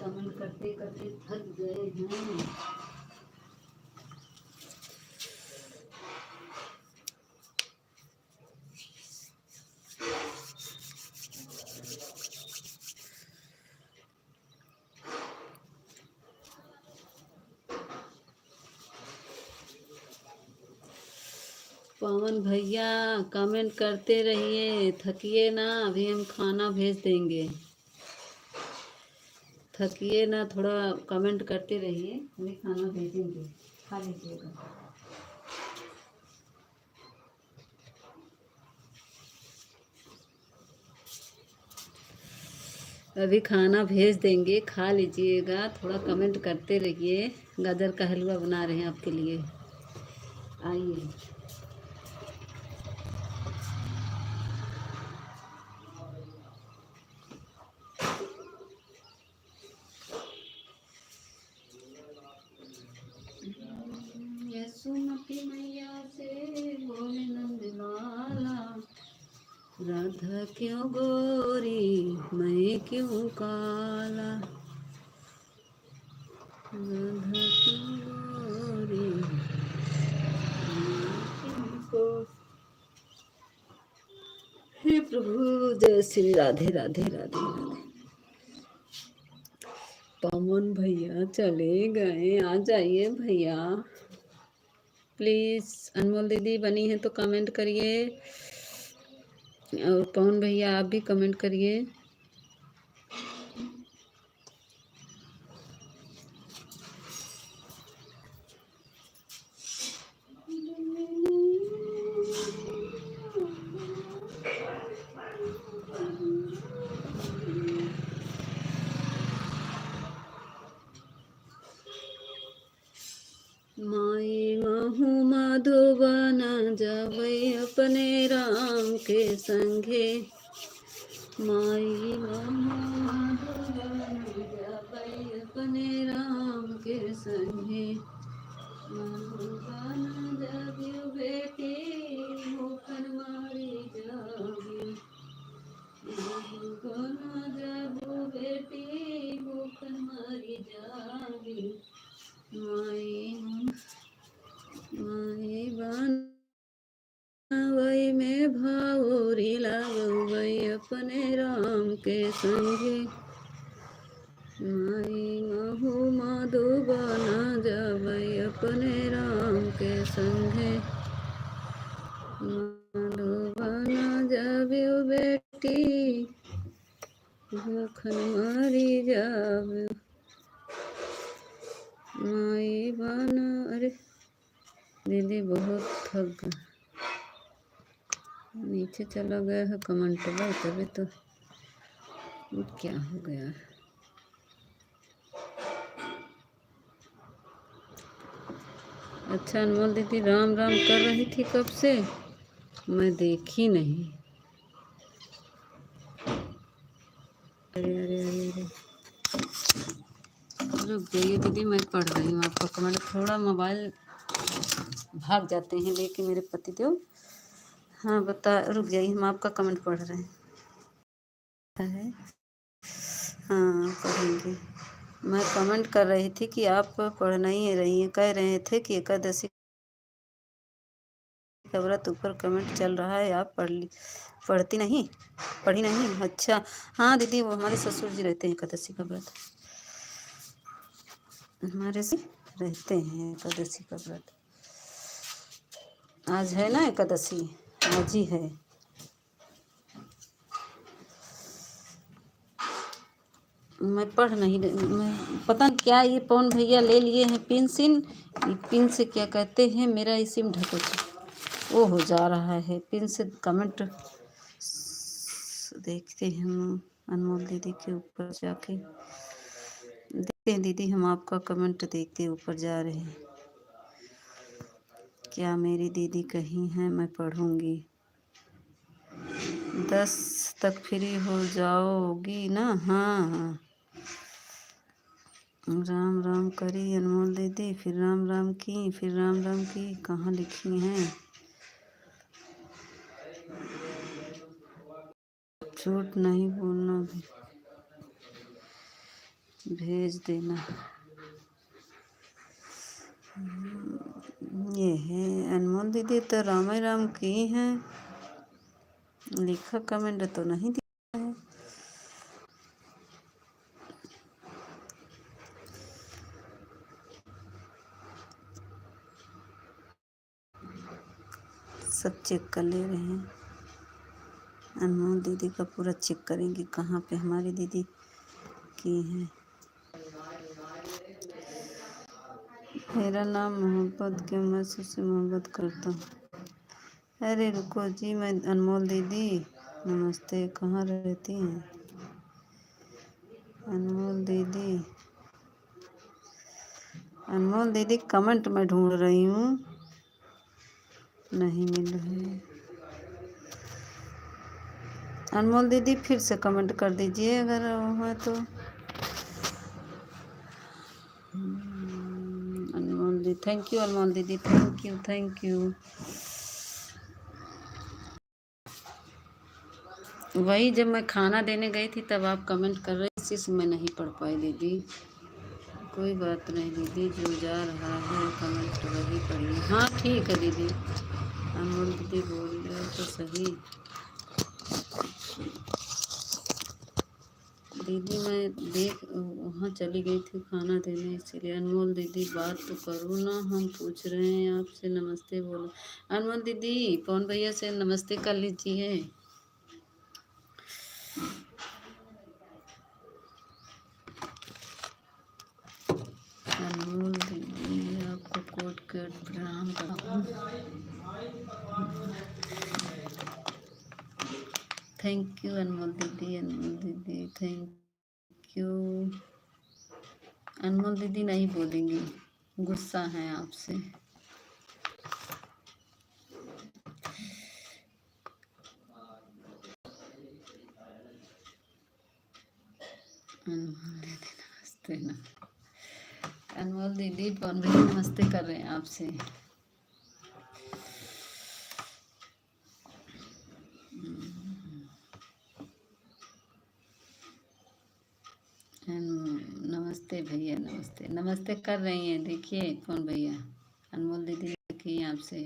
कमेंट करते करते थक गए हैं। पवन भैया कमेंट करते रहिए, थकिए ना, अभी हम खाना भेज देंगे। थकिए ना, थोड़ा कमेंट करते रहिए, अभी खाना भेजेंगे, खा लीजिएगा। अभी खाना भेज देंगे, खा लीजिएगा, थोड़ा कमेंट करते रहिए। गाजर का हलवा बना रहे हैं आपके लिए, आइए। यशोमती मैया से बोले नंद लाला, राधा क्यों गोरी मैं क्यों काला, राधा क्यों गोरी मैं क्यों। हे प्रभु जय श्री राधे राधे राधे राधे। पवन भैया चले गए, आ जाइए भैया प्लीज़। अनमोल दीदी बनी है तो कमेंट करिए, और पवन भैया आप भी कमेंट करिए। माई महू मधुबन जबै अपने राम के संगे, माई महू मधुबन जबै अपने राम के संगे, मधुबन जब बेटी मुखन मारी जागी, मधुबन जब बेटी मुखन मारी जागी, माई बनवई में भावरी लगवई अपने राम के संगे, माई महू मधुबन जबै अपने राम के संगे, मधुबन जब बेटी मुखन मारी जाब, माई बन। अरे दीदी बहुत थक गए, नीचे चला गया है कमेंट पर, तभी तो क्या हो गया। अच्छा अनमोल दीदी राम राम कर रही थी कब से, मैं देखी नहीं। रुक जाइए दीदी, मैं पढ़ रही हूँ आपका कमेंट। थोड़ा मोबाइल भाग जाते हैं लेके मेरे पतिदेव। हाँ बता, रुक जाइए, हम आपका कमेंट पढ़ रहे हैं। हाँ पढ़ेंगे। मैं कमेंट कर रही थी कि आप पढ़ नहीं रही हैं। कह रहे थे कि एकादशी का व्रत ऊपर कमेंट चल रहा है, आप पढ़ती नहीं, पढ़ी नहीं। अच्छा हाँ दीदी, वो हमारे ससुर जी रहते हैं एकादशी का व्रत, हमारे से रहते हैं एकादशी का व्रत। आज है ना एकादशी, आज ही है। मैं पढ़ नहीं मैं पता नहीं क्या ये पवन भैया ले लिए हैं पिन सिन, पिन से क्या कहते हैं, मेरा सिम ढको वो हो जा रहा है पिन से। कमेंट देखते हैं हम अनमोल दीदी के ऊपर जाके, देखते हैं दीदी, हम आपका कमेंट देखते ऊपर जा रहे हैं। क्या मेरी दीदी कहीं है? मैं पढ़ूंगी। 10 तक फ्री हो जाओगी ना? हाँ हाँ। राम राम करी अनमोल दीदी, फिर राम राम की, फिर राम राम की, कहाँ लिखी हैं? झूठ नहीं बोलना, भेज देना। ये है अनमोल दीदी तो राम राम की हैं, लिखा कमेंट तो नहीं दिया है। सब चेक कर ले रहे हैं, अनमोल दीदी का पूरा चेक करेंगे कहाँ पे हमारी दीदी की है। मेरा नाम मोहब्बत के, मैं उससे मोहब्बत करता हूँ। अरे रुको जी, मैं अनमोल दीदी नमस्ते, कहाँ रहती हैं अनमोल दीदी? अनमोल दीदी कमेंट में ढूंढ रही हूँ, नहीं मिल रही। अनमोल दीदी फिर से कमेंट कर दीजिए अगर वो है तो। अनमोल दीदी, थैंक यू अनमोल दीदी, थैंक यू थैंक यू। वही जब मैं खाना देने गई थी तब आप कमेंट कर रहे, इसी से मैं नहीं पढ़ पाई दीदी। कोई बात नहीं दीदी, जो जा रहा है कमेंट वही पढ़िए। हाँ ठीक है दीदी, अनमोल दीदी बोल रहे तो सही। दीदी मैं देख वहाँ चली गई थी खाना देने, इसीलिए। अनमोल दीदी बात तो करो ना, हम पूछ रहे हैं आपसे, नमस्ते बोलो। अनमोल दीदी पवन भैया से नमस्ते कर लीजिए। अनमोल दीदी आपको कोट कोट प्रणाम करता हूँ। थैंक यू अनमोल दीदी, अनमोल दीदी थैंक यू। अनमोल दीदी नहीं बोलेंगी, गुस्सा है आपसे। अनमोल दीदी नमस्ते ना, अनमोल दीदी पवन भैया नमस्ते कर रहे हैं आपसे। नमस्ते भैया, नमस्ते नमस्ते कर रही हैं, देखिए कौन भैया। अनमोल दीदी लिखी हैं आपसे।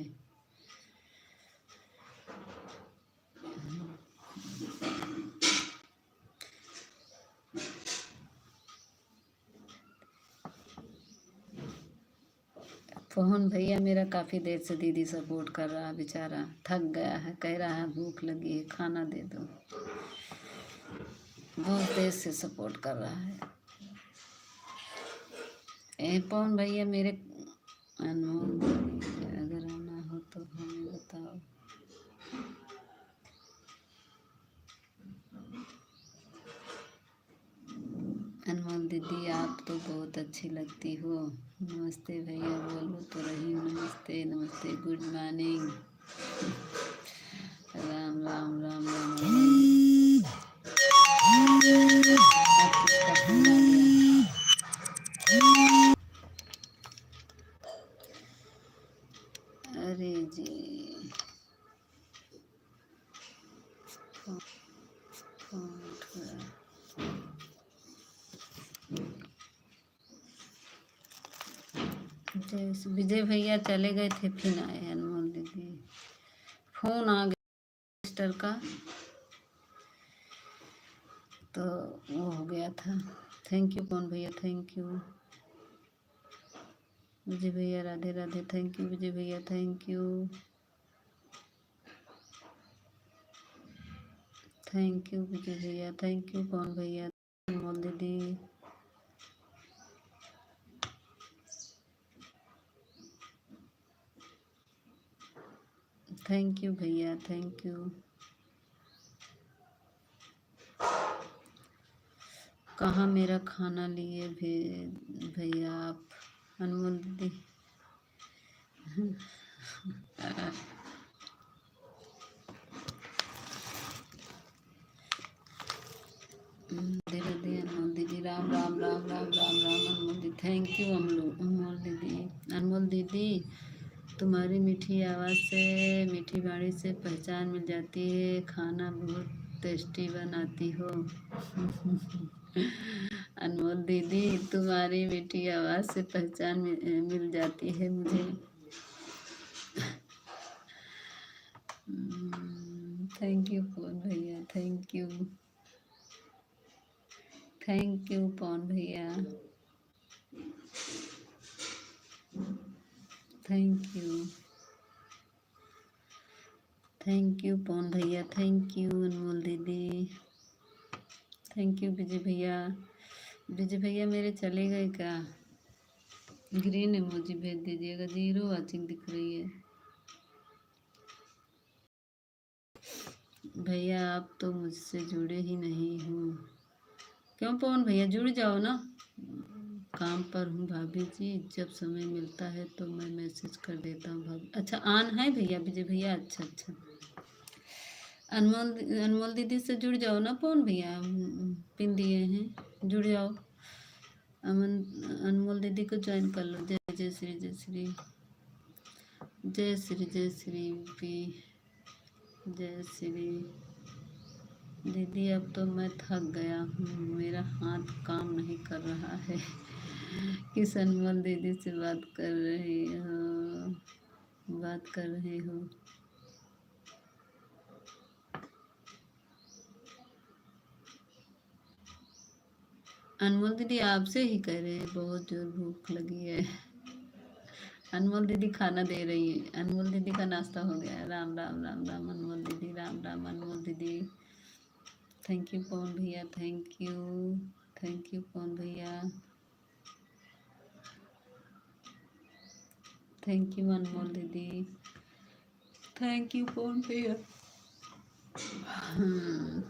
पवन भैया मेरा काफ़ी देर से दीदी सपोर्ट कर रहा है, बेचारा थक गया है, कह रहा है भूख लगी है खाना दे दो, बहुत देर से सपोर्ट कर रहा है। पवन भैया मेरे, अनमोल दीदी अगर आना हो तो हमें बताओ। अनमोल दीदी आप तो बहुत अच्छी लगती हो। नमस्ते भैया बोलो तो रही हूँ, नमस्ते नमस्ते, गुड मॉर्निंग, राम राम राम राम, राम। जैसे विजय भैया चले गए थे, फिर आए अनमोल दीदी। फोन आ गया सिस्टर का, तो वो हो गया था। थैंक यू पवन भैया, थैंक यू विजय भैया, राधे राधे, थैंक यू विजय भैया, thank you, thank you Vijay भैया, थैंक यू पवन भैया, अनमोल दीदी, थैंक यू भैया, थैंक यू। कहाँ मेरा खाना लिए भैया आप, अनमोल दीदी। धीरे धीरे अनमोल दीदी, राम राम राम राम राम राम अनमोल दीदी, थैंक यू अनमोल दीदी। अनमोल दीदी, तुम्हारी मीठी आवाज़ से, मीठी वाणी से पहचान मिल जाती है, खाना बहुत टेस्टी बनाती हो। अनमोल दीदी, तुम्हारी मीठी आवाज़ से पहचान मिल जाती है मुझे। थैंक यू पवन भैया, thank you, thank you Pawan भैया, thank you, thank you Pawan भैया, थैंक यू अनमोल दीदी, थैंक यू विजय भैया। विजय भैया मेरे चले गए क्या? ग्रीन इमोजी भेज दीजिएगा, 0 वाचिंग दिख रही है। भैया आप तो मुझसे जुड़े ही नहीं हो। क्यों पवन भैया, जुड़ जाओ ना। काम पर हूँ भाभी जी, जब समय मिलता है तो मैं मैसेज कर देता हूँ भाभी। अच्छा ऑन है भैया विजय भैया, अच्छा अच्छा। अनमोल अनमोल दीदी से जुड़ जाओ ना पवन भैया, पिन दिए हैं, जुड़ जाओ। अनमोल दीदी को ज्वाइन कर लो। जय जय श्री, जय श्री, जय श्री, जय श्री पी, जय श्री। दीदी अब तो मैं थक गया हूँ, मेरा हाथ काम नहीं कर रहा है। किस अनमोल दीदी से बात कर रही हो, बात कर रहे हो? अनमोल दीदी आपसे ही कह रहे हैं, बहुत जोर भूख लगी है। अनमोल दीदी खाना दे रही है, अनमोल दीदी का नाश्ता हो गया है। राम राम राम राम अनमोल दीदी, राम राम अनमोल दीदी, थैंक यू पवन भैया, थैंक यू पवन भैया, थैंक यू अनमोल दीदी, थैंक यू पवन भैया।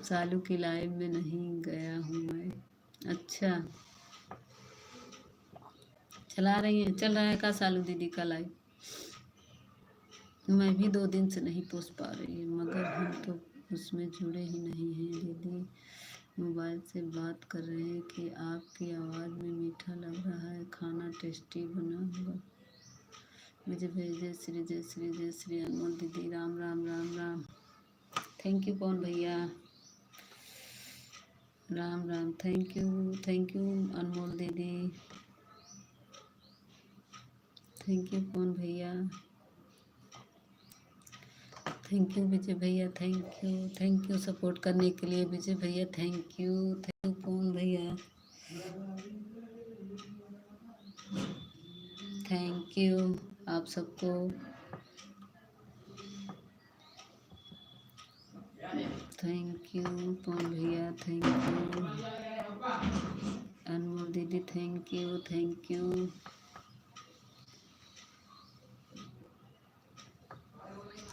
सालू की लाइव में नहीं गया हूँ मैं। अच्छा चला रही है, चल रहा है का सालू दीदी का लाइव? मैं भी 2 दिन से नहीं पोस्ट पा रही हूँ, मगर हम तो उसमें जुड़े ही नहीं हैं। दीदी मोबाइल से बात कर रहे हैं कि आपकी आवाज़ में मीठा लग रहा है, खाना टेस्टी बना होगा। मुझे भेज जय श्री, जय श्री, जय श्री अनमोल दीदी, राम राम राम राम, थैंक यू पवन भैया, राम राम, थैंक यू अनमोल दीदी, थैंक यू पवन भैया, थैंक यू विजय भैया, थैंक यू सपोर्ट करने के लिए विजय भैया, थैंक यू पवन भैया, थैंक यू आप सबको, थैंक यू पवन भैया, थैंक यू अनमोल दीदी, थैंक यू।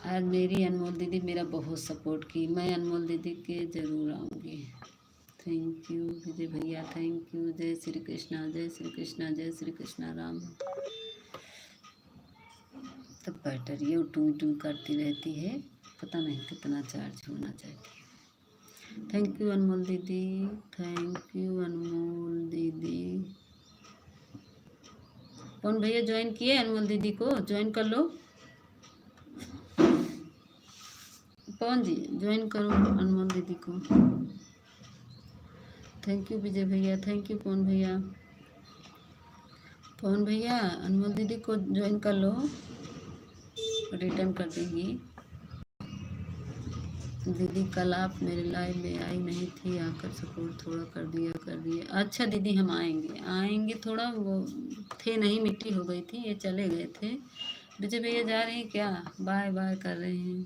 आज मेरी अनमोल दीदी मेरा बहुत सपोर्ट की, मैं अनमोल दीदी के ज़रूर आऊँगी। थैंक यू विजय भैया, थैंक यू। जय श्री कृष्णा, जय श्री कृष्णा, जय श्री कृष्णा। राम तो बैटरी टू करती रहती है, पता नहीं कितना चार्ज होना चाहिए। थैंक यू अनमोल दीदी, थैंक यू अनमोल दीदी। कौन भैया ज्वाइन किए? अनमोल दीदी को ज्वाइन कर लो। पवन जी ज्वाइन करो अनमोल दीदी को। थैंक यू विजय भैया, थैंक यू पवन भैया। पवन भैया अनमोल दीदी को ज्वाइन कर लो, रिटर्न कर देंगी। दीदी कल आप मेरे लाइव में आई नहीं थी, आकर सपोर्ट थोड़ा कर दिए। अच्छा दीदी हम आएंगे आएंगे, थोड़ा वो थे नहीं, मिट्टी हो गई थी, ये चले गए थे। विजय भैया जा रहे हैं क्या? बाय बाय कर रहे हैं।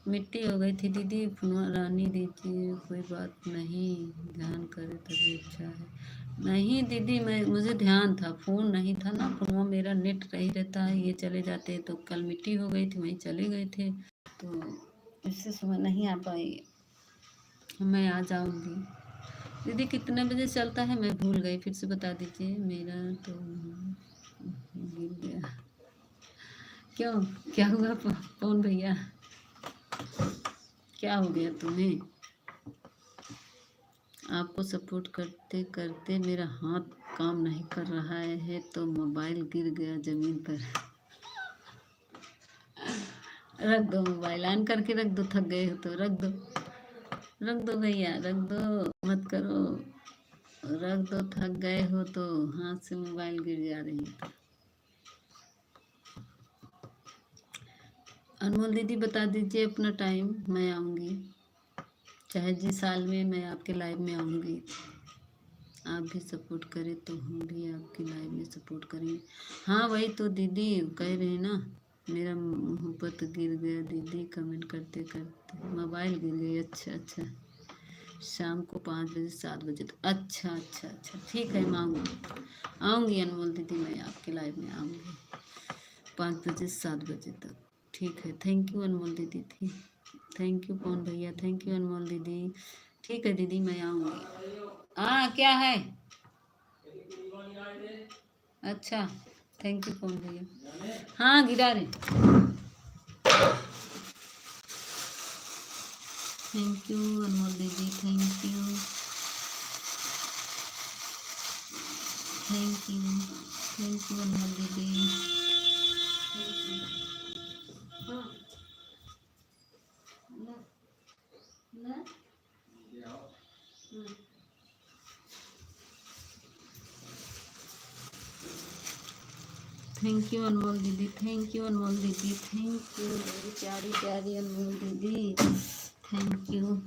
मिट्टी हो गई थी दीदी, पुनः रानी दीजिए, कोई बात नहीं, ध्यान करे तभी अच्छा है। नहीं दीदी मुझे ध्यान था, फ़ोन नहीं था ना, पुनः मेरा नेट नहीं रहता है, ये चले जाते तो कल मिट्टी हो गई थी, वहीं चले गए थे, तो इससे सुबह नहीं आ पाई। मैं आ जाऊंगी। दीदी कितने बजे चलता है? मैं भूल गई, फिर से बता दीजिए। मेरा तो गिर गया। क्यों, क्या हुआ पवन भैया? क्या हो गया तुम्हें? आपको सपोर्ट करते करते मेरा हाथ काम नहीं कर रहा है तो मोबाइल गिर गया ज़मीन पर। रख दो मोबाइल, ऑन करके रख दो, थक गए हो तो रख दो भैया, रख दो, मत करो, रख दो, थक गए हो तो। हाथ से मोबाइल गिर जा रही है। अनमोल दीदी बता दीजिए अपना टाइम, मैं आऊँगी, चाहे जिस साल में मैं आपके लाइव में आऊँगी। आप भी सपोर्ट करें तो हम भी आपकी लाइव में सपोर्ट करेंगे। हाँ वही तो दीदी कह रहे हैं ना, मेरा मोहब्बत गिर गया दीदी, कमेंट करते करते मोबाइल गिर गई। अच्छा अच्छा, शाम को 5 बजे 7 बजे तक। अच्छा अच्छा अच्छा, ठीक है, मैं आऊँगी अनमोल दीदी, मैं आपके लाइव में आऊँगी 5 बजे 7 बजे तक। ठीक है, थैंक यू अनमोल दीदी थी, थैंक यू पवन भैया, थैंक यू अनमोल दीदी। ठीक है दीदी, मैं आऊँगी। हाँ क्या है? अच्छा, थैंक यू पवन भैया। हाँ गिरा रहे, थैंक यू अनमोल दीदी, thank you thank you thank you Anmol दीदी। हाँ ना थैंक यू अनमोल दीदी, थैंक यू अनमोल दीदी, थैंक यू मेरी प्यारी प्यारी अनमोल दीदी, थैंक यू।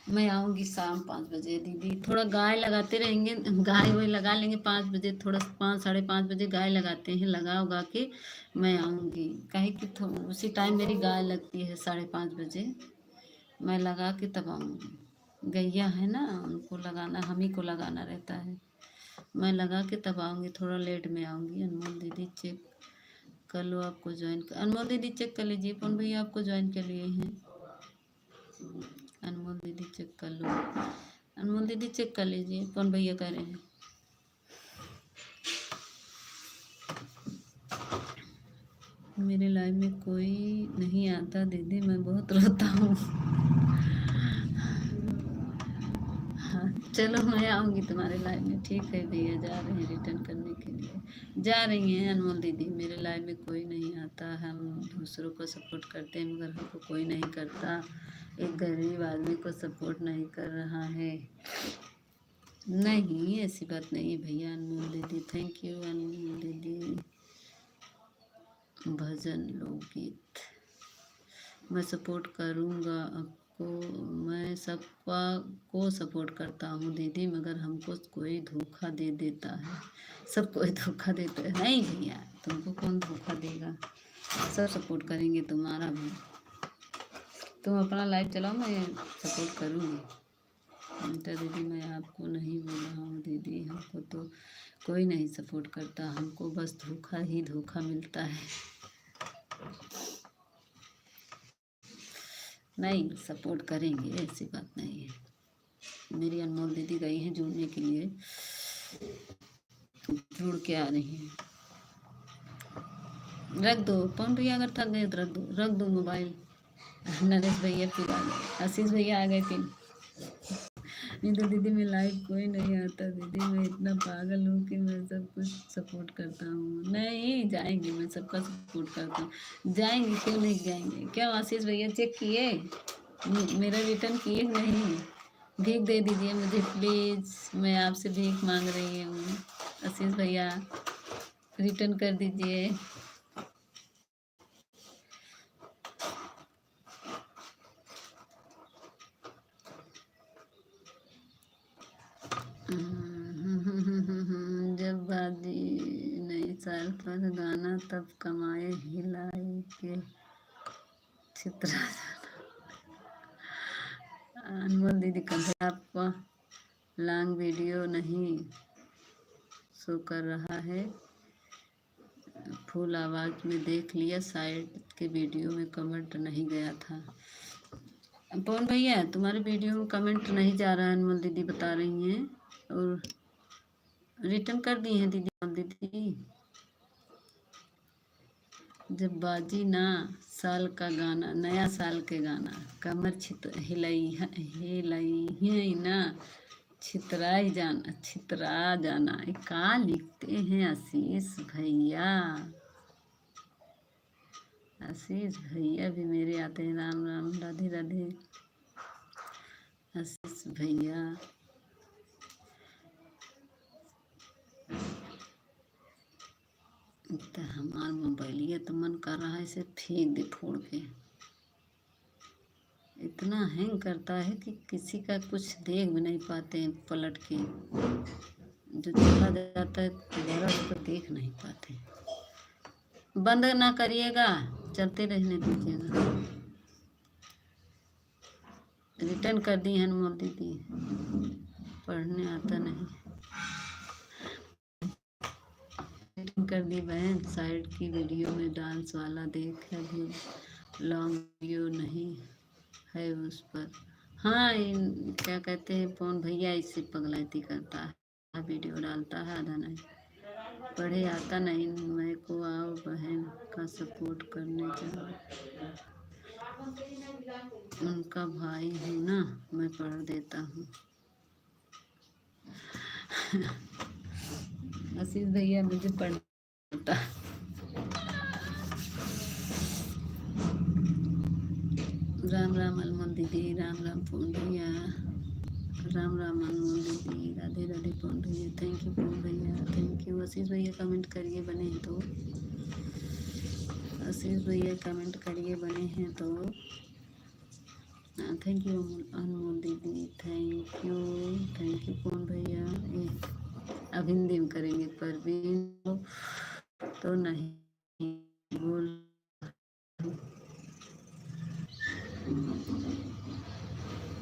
मैं आऊँगी शाम 5 बजे दीदी, थोड़ा गाय लगाते रहेंगे, गाय वाय लगा लेंगे 5 बजे, थोड़ा 5 साढ़े 5 बजे गाय लगाते हैं, लगा उगा के मैं आऊँगी। काहे कि उसी टाइम मेरी गाय लगती है 5:30 बजे, मैं लगा के तब आऊँगी। गैया है ना, उनको लगाना, हम ही को लगाना रहता है, मैं लगा के तब आऊँगी, थोड़ा लेट में आऊँगी। अनमोल दीदी चेक कर लो, आपको ज्वाइन कर, अनमोल दीदी चेक कर लीजिए, पवन भैया आपको ज्वाइन कर लिए हैं। अनमोल दीदी चेक कर लो, अनमोल दीदी चेक कर लीजिए, पवन भैया कह रहे हैं। मेरे लाइव में कोई नहीं आता दीदी, मैं बहुत रोता हूँ। हाँ चलो, मैं आऊँगी तुम्हारे लाइव में। ठीक है भैया, जा रहे हैं रिटर्न करने के लिए, जा रही हैं अनमोल दीदी। मेरे लाइव में कोई नहीं आता, हम दूसरों को सपोर्ट करते हैं मगर हमको कोई नहीं करता, एक गरीब आदमी को सपोर्ट नहीं कर रहा है। नहीं ऐसी बात नहीं भैया। अनमोल दीदी थैंक यू, अनमोल दीदी। भजन लोकगीत मैं सपोर्ट करूँगा आपको, मैं सबका को सपोर्ट करता हूँ दीदी, मगर हमको कोई धोखा दे देता है, सब कोई धोखा देता है। नहीं भैया, तुमको कौन धोखा देगा, सब सपोर्ट करेंगे तुम्हारा भी। तुम अपना लाइफ चलाओ, मैं सपोर्ट करूँगी। अनीता दीदी मैं आपको नहीं बोल रहा हूँ दीदी, हमको तो कोई नहीं सपोर्ट करता, हमको बस धोखा ही धोखा मिलता है। नहीं सपोर्ट करेंगे, ऐसी बात नहीं है। मेरी अनमोल दीदी गई हैं जुड़ने के लिए, जुड़ के आ रही हैं। रख दो पवन भैया, अगर थक गए तो रख दो मोबाइल। नरेश भैया फिर आ गए, आशीष भैया आ गए फिर। नहीं तो दीदी मैं लाइव कोई नहीं आता दीदी, मैं इतना पागल हूँ कि मैं सब कुछ सपोर्ट करता हूँ। नहीं जाएंगे, मैं सबका सपोर्ट करता हूँ, जाएंगे, क्यों नहीं जाएंगे। क्या आशीष भैया चेक किए मेरा रिटर्न किए नहीं? भीख दे दीजिए मुझे प्लीज़, मैं आपसे भीख मांग रही हूँ। आशीष भैया रिटर्न कर दीजिए। जब बाजी नई साल पर गाना तब कमाए हिलाई के चित्रा। अनमोल दीदी कल आपका लॉन्ग वीडियो नहीं शो कर रहा है, फुल आवाज़ में देख लिया, साइड के वीडियो में कमेंट नहीं गया था। पवन भैया तुम्हारे वीडियो में कमेंट नहीं जा रहा है, अनमोल दीदी बता रही हैं, और रिटर्न कर दी हैं दीदी। दीदी जब बाजी ना साल का गाना, नया साल के गाना, कमर हिलाई है ना, छितरा जाना। ये का लिखते हैं आशीष भैया? आशीष भैया भी मेरे आते हैं। राम राम, राधे राधे आशीष भैया। तो हमारा मोबाइल ये तो मन कर रहा है इसे फेंक दे फोड़ के। इतना हैंग करता है कि किसी का कुछ देख भी नहीं पाते हैं पलट के। जो चला जाता है दोबारा उसको देख नहीं पाते। बंद ना करिएगा, चलते रहने दीजिएगा। रिटर्न कर दी है अनमोल दीदी, पढ़ने आता नहीं। रिटर्न कर दी बहन। साइड की वीडियो में डांस वाला देख है, भी लॉन्ग वीडियो नहीं है उस पर। हाँ, क्या कहते हैं पवन भैया, इससे पगलैती करता है, वीडियो डालता है, आधा नहीं पढ़े आता नहीं। मैं को आओ बहन का सपोर्ट करने जाओ, उनका भाई हूँ ना, मैं पढ़ देता हूँ। आशीष भैया मुझे पढ़ता। राम राम अनमोल दीदी, राम राम पवन भैया, राम राम अनमोल दीदी, राधे राधे पवन भैया। थैंक यू पवन भैया, थैंक यू। आशीष भैया कमेंट करिए बने हैं तो, आशीष भैया कमेंट करिए बने हैं तो। थैंक यू अनमोल दीदी, थैंक यू पवन भैया। अब हिंदी में करेंगे, परवीन तो नहीं बोल।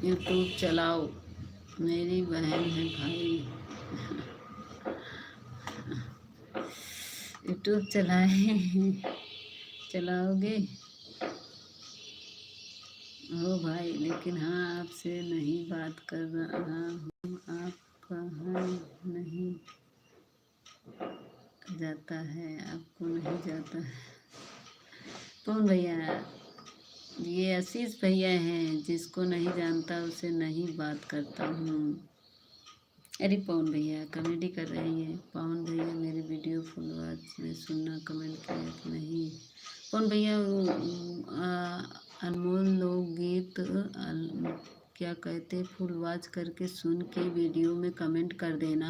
यूट्यूब चलाओ, मेरी बहन है भाई। यूट्यूब चलाओगे हो भाई, लेकिन हाँ आपसे नहीं बात कर रहा हूँ। आप कहाँ नहीं जाता है, आपको नहीं जाता है पवन भैया। ये आशीष भैया हैं, जिसको नहीं जानता उसे नहीं बात करता हूँ। अरे पवन भैया कॉमेडी कर रही है। पवन भैया मेरी वीडियो फुल वॉच में सुनना, कमेंट किया कि नहीं। पवन भैया अनमोल लोकगीत क्या कहते, फुल वॉच करके सुन के वीडियो में कमेंट कर देना।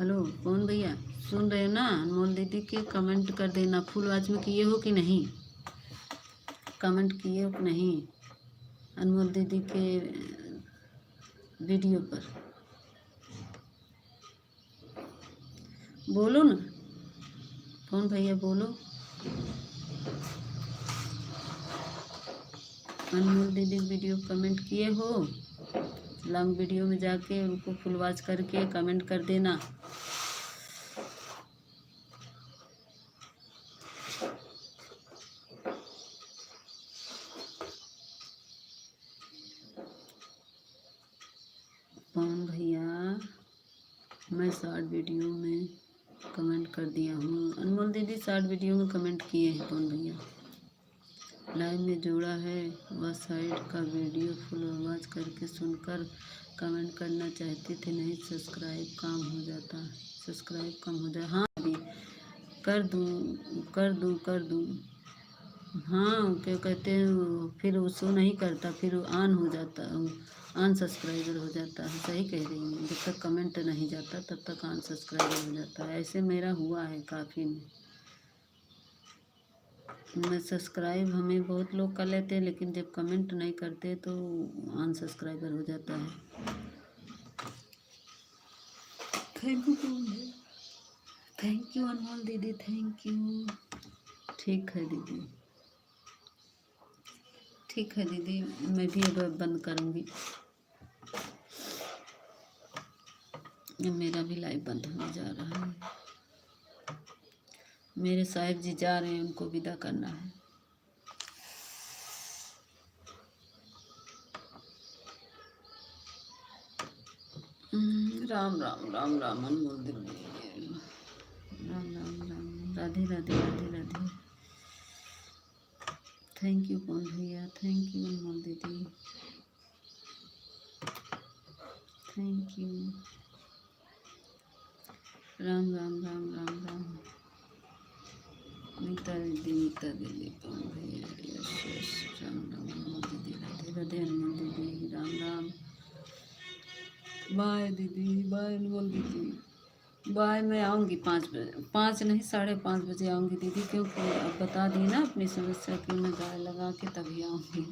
हेलो पवन भैया सुन रहे हो ना, अनमोल दीदी के कमेंट कर देना। फुल वॉच में किए हो कि नहीं, कमेंट किए हो कि नहीं अनमोल दीदी के वीडियो पर? बोलो ना पवन भैया, बोलो। अनमोल दीदी वीडियो कमेंट किए हो? लॉन्ग वीडियो में जाके उनको फुल वॉच करके कमेंट कर देना। पवन भैया मैं शॉर्ट वीडियो में कमेंट कर दिया हूँ। अनमोल दीदी शॉर्ट वीडियो में कमेंट किए हैं पवन भैया। लाइव में जोड़ा है, वह साइड का वीडियो फुल आवाज़ करके सुनकर कमेंट करना चाहते थे, नहीं सब्सक्राइब काम हो जाता, सब्सक्राइब कम हो जाए। हाँ अभी कर दूँ। हाँ, क्या कहते हैं वो, फिर वो शो नहीं करता, फिर वो ऑन हो जाता, अनसब्सक्राइबर हो जाता है। सही कह रही हैं, जब तक कमेंट नहीं जाता तब तक अनसब्सक्राइबर हो जाता है। ऐसे मेरा हुआ है काफ़ी में। मैं सब्सक्राइब हमें बहुत लोग कर लेते हैं, लेकिन जब कमेंट नहीं करते तो अनसब्सक्राइबर हो जाता है। Thank you, thank you Anmol दीदी, थैंक यू। ठीक है दीदी, ठीक है दीदी, मैं भी अब बंद करूँगी। मेरा भी लाइव बंद होने जा रहा है। मेरे साहिब जी जा रहे हैं, उनको विदा करना है। राम राम राम राम अनमोल दीदी, राम राम राम, राधे राधे राधे राधे। थैंक यू कौन भैया, थैंक यू अनमोल दीदी, थैंक यू। राम राम राम राम राम। नीता दीदी कौन भैया, यस यस, राम राम अनमोल दीदी, राधे राधे अनमोल दीदी, राम राम। बाय दीदी, बाय अनमोल दीदी, बाय। मैं आऊँगी 5 बजे, 5 नहीं 5:30 बजे आऊँगी दीदी, क्योंकि अब बता दी ना अपनी समस्या कि मैं गाय लगा के तभी आऊँगी।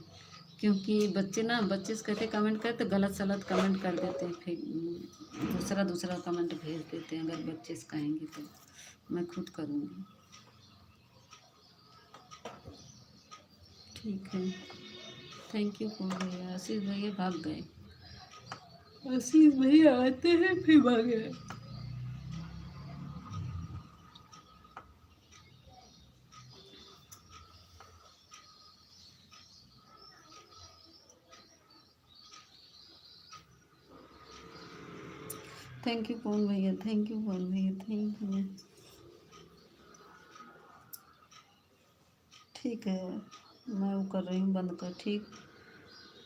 क्योंकि बच्चे ना, बच्चे से कहते कमेंट करते तो गलत सलत कमेंट कर देते हैं, फिर दूसरा दूसरा कमेंट भेज देते हैं। अगर बच्चे से कहेंगे तो मैं खुद करूँगी। ठीक है, थैंक यू कौन भैया, आशीष भैया भाग गए, आशीष भैया आते हैं फिर भागे। थैंक यू कौन भैया, थैंक यू कौन भैया, थैंक यू। ठीक है, मैं वो कर रही हूँ बंद कर। ठीक,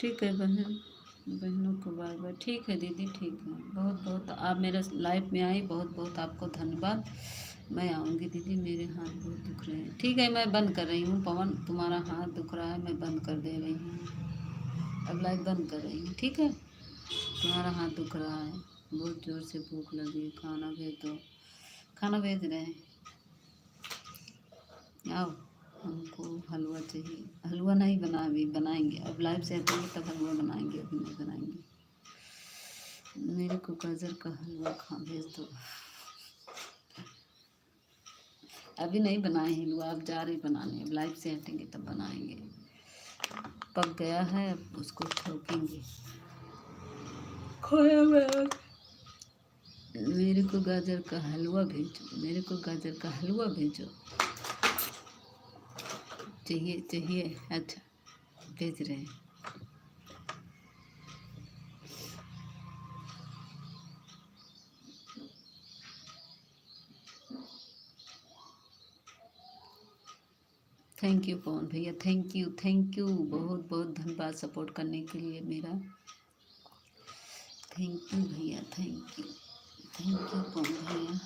ठीक है बहनों को बाय बाय। ठीक है दीदी, ठीक है। बहुत बहुत आप मेरे लाइफ में आई, बहुत बहुत आपको धन्यवाद। मैं आऊँगी दीदी, मेरे हाथ बहुत दुख रहे हैं। ठीक है, मैं बंद कर रही हूँ। पवन, तुम्हारा हाथ दुख रहा है, मैं बंद कर दे रही हूँ। अब लाइव बंद कर रही हूँ, ठीक है। तुम्हारा हाथ दुख रहा है, बहुत ज़ोर से भूख लगी है, खाना भेज दो। खाना भेज रहे हैं, आओ। हमको हलवा चाहिए, हलवा नहीं बना, अभी बनाएंगे। अब लाइव से हटेंगे तब हलवा बनाएंगे, अभी नहीं बनाएंगे। मेरे को गाजर का हलवा खा भेज दो। अभी नहीं बनाए हलवा, अब जा रही बनाने। अब लाइव से हटेंगे तब बनाएंगे। पक गया है, अब उसको ठोकेंगे। खोया मैं, मेरे को गाजर का हलवा भेजो, मेरे को गाजर का हलवा भेजो। चाहिए चाहिए, अच्छा भेज रहे हैं। थैंक यू पवन भैया, थैंक यू, बहुत बहुत धन्यवाद सपोर्ट करने के लिए मेरा। थैंक यू भैया, थैंक यू पवन भैया।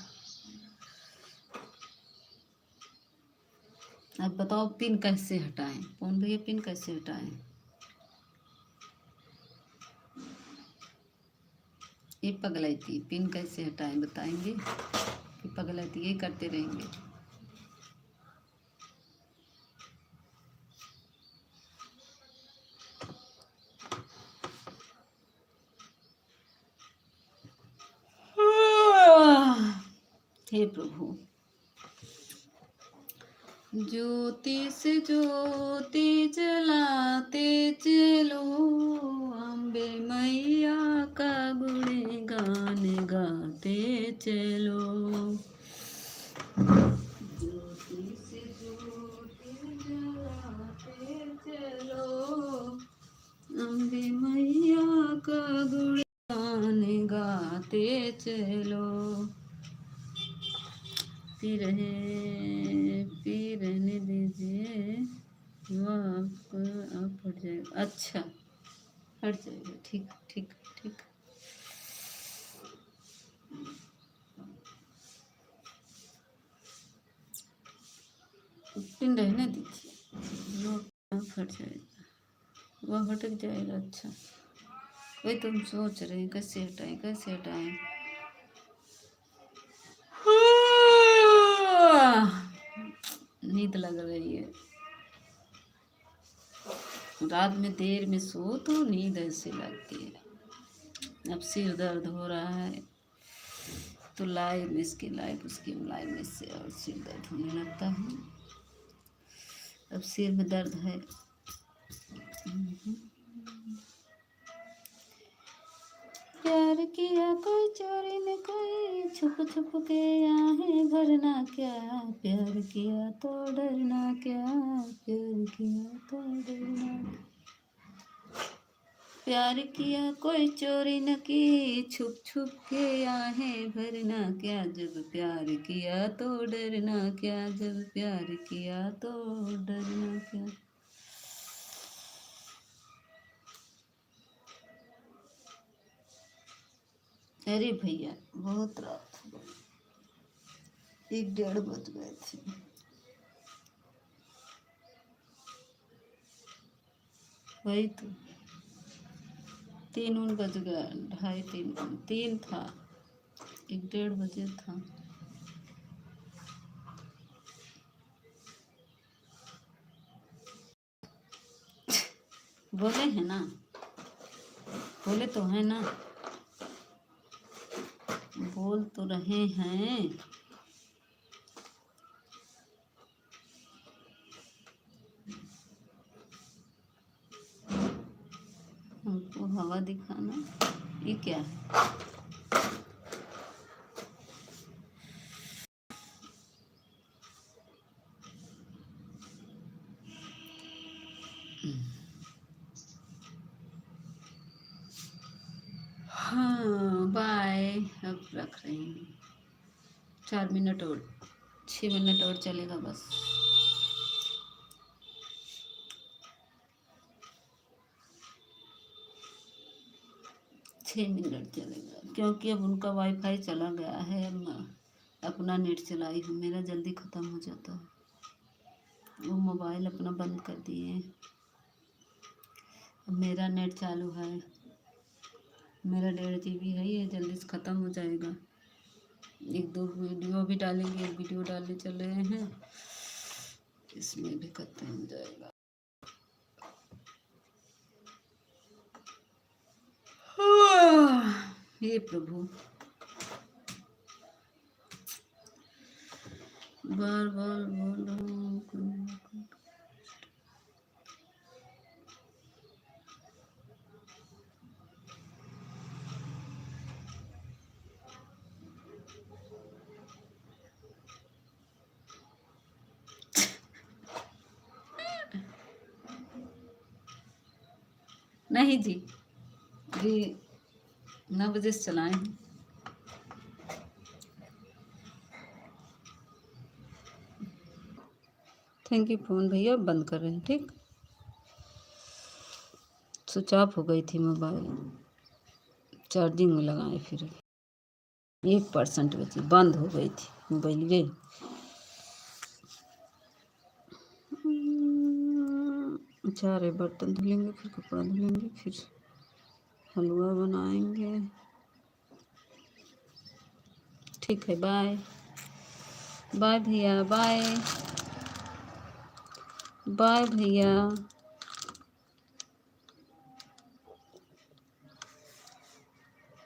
अब बताओ पिन कैसे हटाएं पवन भैया, पिन कैसे हटाएं? ये पगलैती पिन कैसे हटाएं बताएंगे कि पगलैती ये करते रहेंगे? हे प्रभु, ज्योति से ज्योति जलाते चलो, अम्बे मैया का गुणगान गाते चलो। ज्योति से ज्योति जलाते चलो, अम्बे मैया का गुणगान गाते चलो। पी रहने दीजिए, वो आपको आप हट जाएगा। अच्छा, हट जाएगा, ठीक ठीक ठीक। पिन रहने दीजिए। हट जाएगा, वह भटक जाएगा। अच्छा वही तुम सोच रहे हैं कैसे हटाएं कैसे हटाएं। नींद लग रही है, रात में देर में सो तो नींद ऐसी लगती है। अब सिर दर्द हो रहा है तो लाइव में इसकी लाइव उसकी लाइव में से और सिर दर्द होने लगता है। अब सिर में दर्द है। प्यार किया कोई चोरी न कोई, छुप छुप के आहें भरना क्या, प्यार किया तो डरना क्या, प्यार किया तो डरना क्या। प्यार किया कोई चोरी न की, छुप छुप के आहें भरना क्या, जब प्यार किया तो डरना क्या, जब प्यार किया तो डरना क्या। अरे भैया बहुत रात, 1-1:30 बज गए थे। वही तो 3 बज गया, 2:30 3 था, 1-1:30 बजे था। बोले हैं ना, बोले तो है ना, बोल तो रहे हैं। हमको हवा दिखाना, ये क्या है। हाँ बाय, अब रख रही हूँ। 4 मिनट और, 6 मिनट और चलेगा बस। छः मिनट चलेगा क्योंकि अब उनका वाईफाई चला गया है। अब मैं अपना नेट चलाई हूँ, मेरा जल्दी ख़त्म हो जाता है। वो मोबाइल अपना बंद कर दिए, अब मेरा नेट चालू है। मेरा 1.5 GB है, ये जल्दी से ख़त्म हो जाएगा। 1-2 वीडियो भी डालेंगे, एक वीडियो डालने चल रहे हैं, इसमें भी ख़त्म हो जाएगा। हे प्रभु, बार बार बोल रहा हूँ। नहीं जी, जी 9 बजे से चलाए हैं। Thank you. फ़ोन भैया बंद कर रहे हैं, ठीक। स्विच ऑफ हो गई थी मोबाइल, चार्जिंग में लगाए फिर 1% बची, बंद हो गई थी मोबाइल ये। सारे बर्तन धुलेंगे, फिर कपड़ा धुलेंगे, फिर हलवा बनाएंगे। ठीक है, बाय बाय भैया, बाय बाय भैया,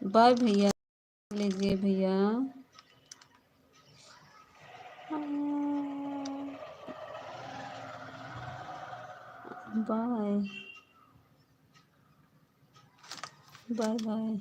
बाय भैया, लीजिए भैया, बाय बाय बाय।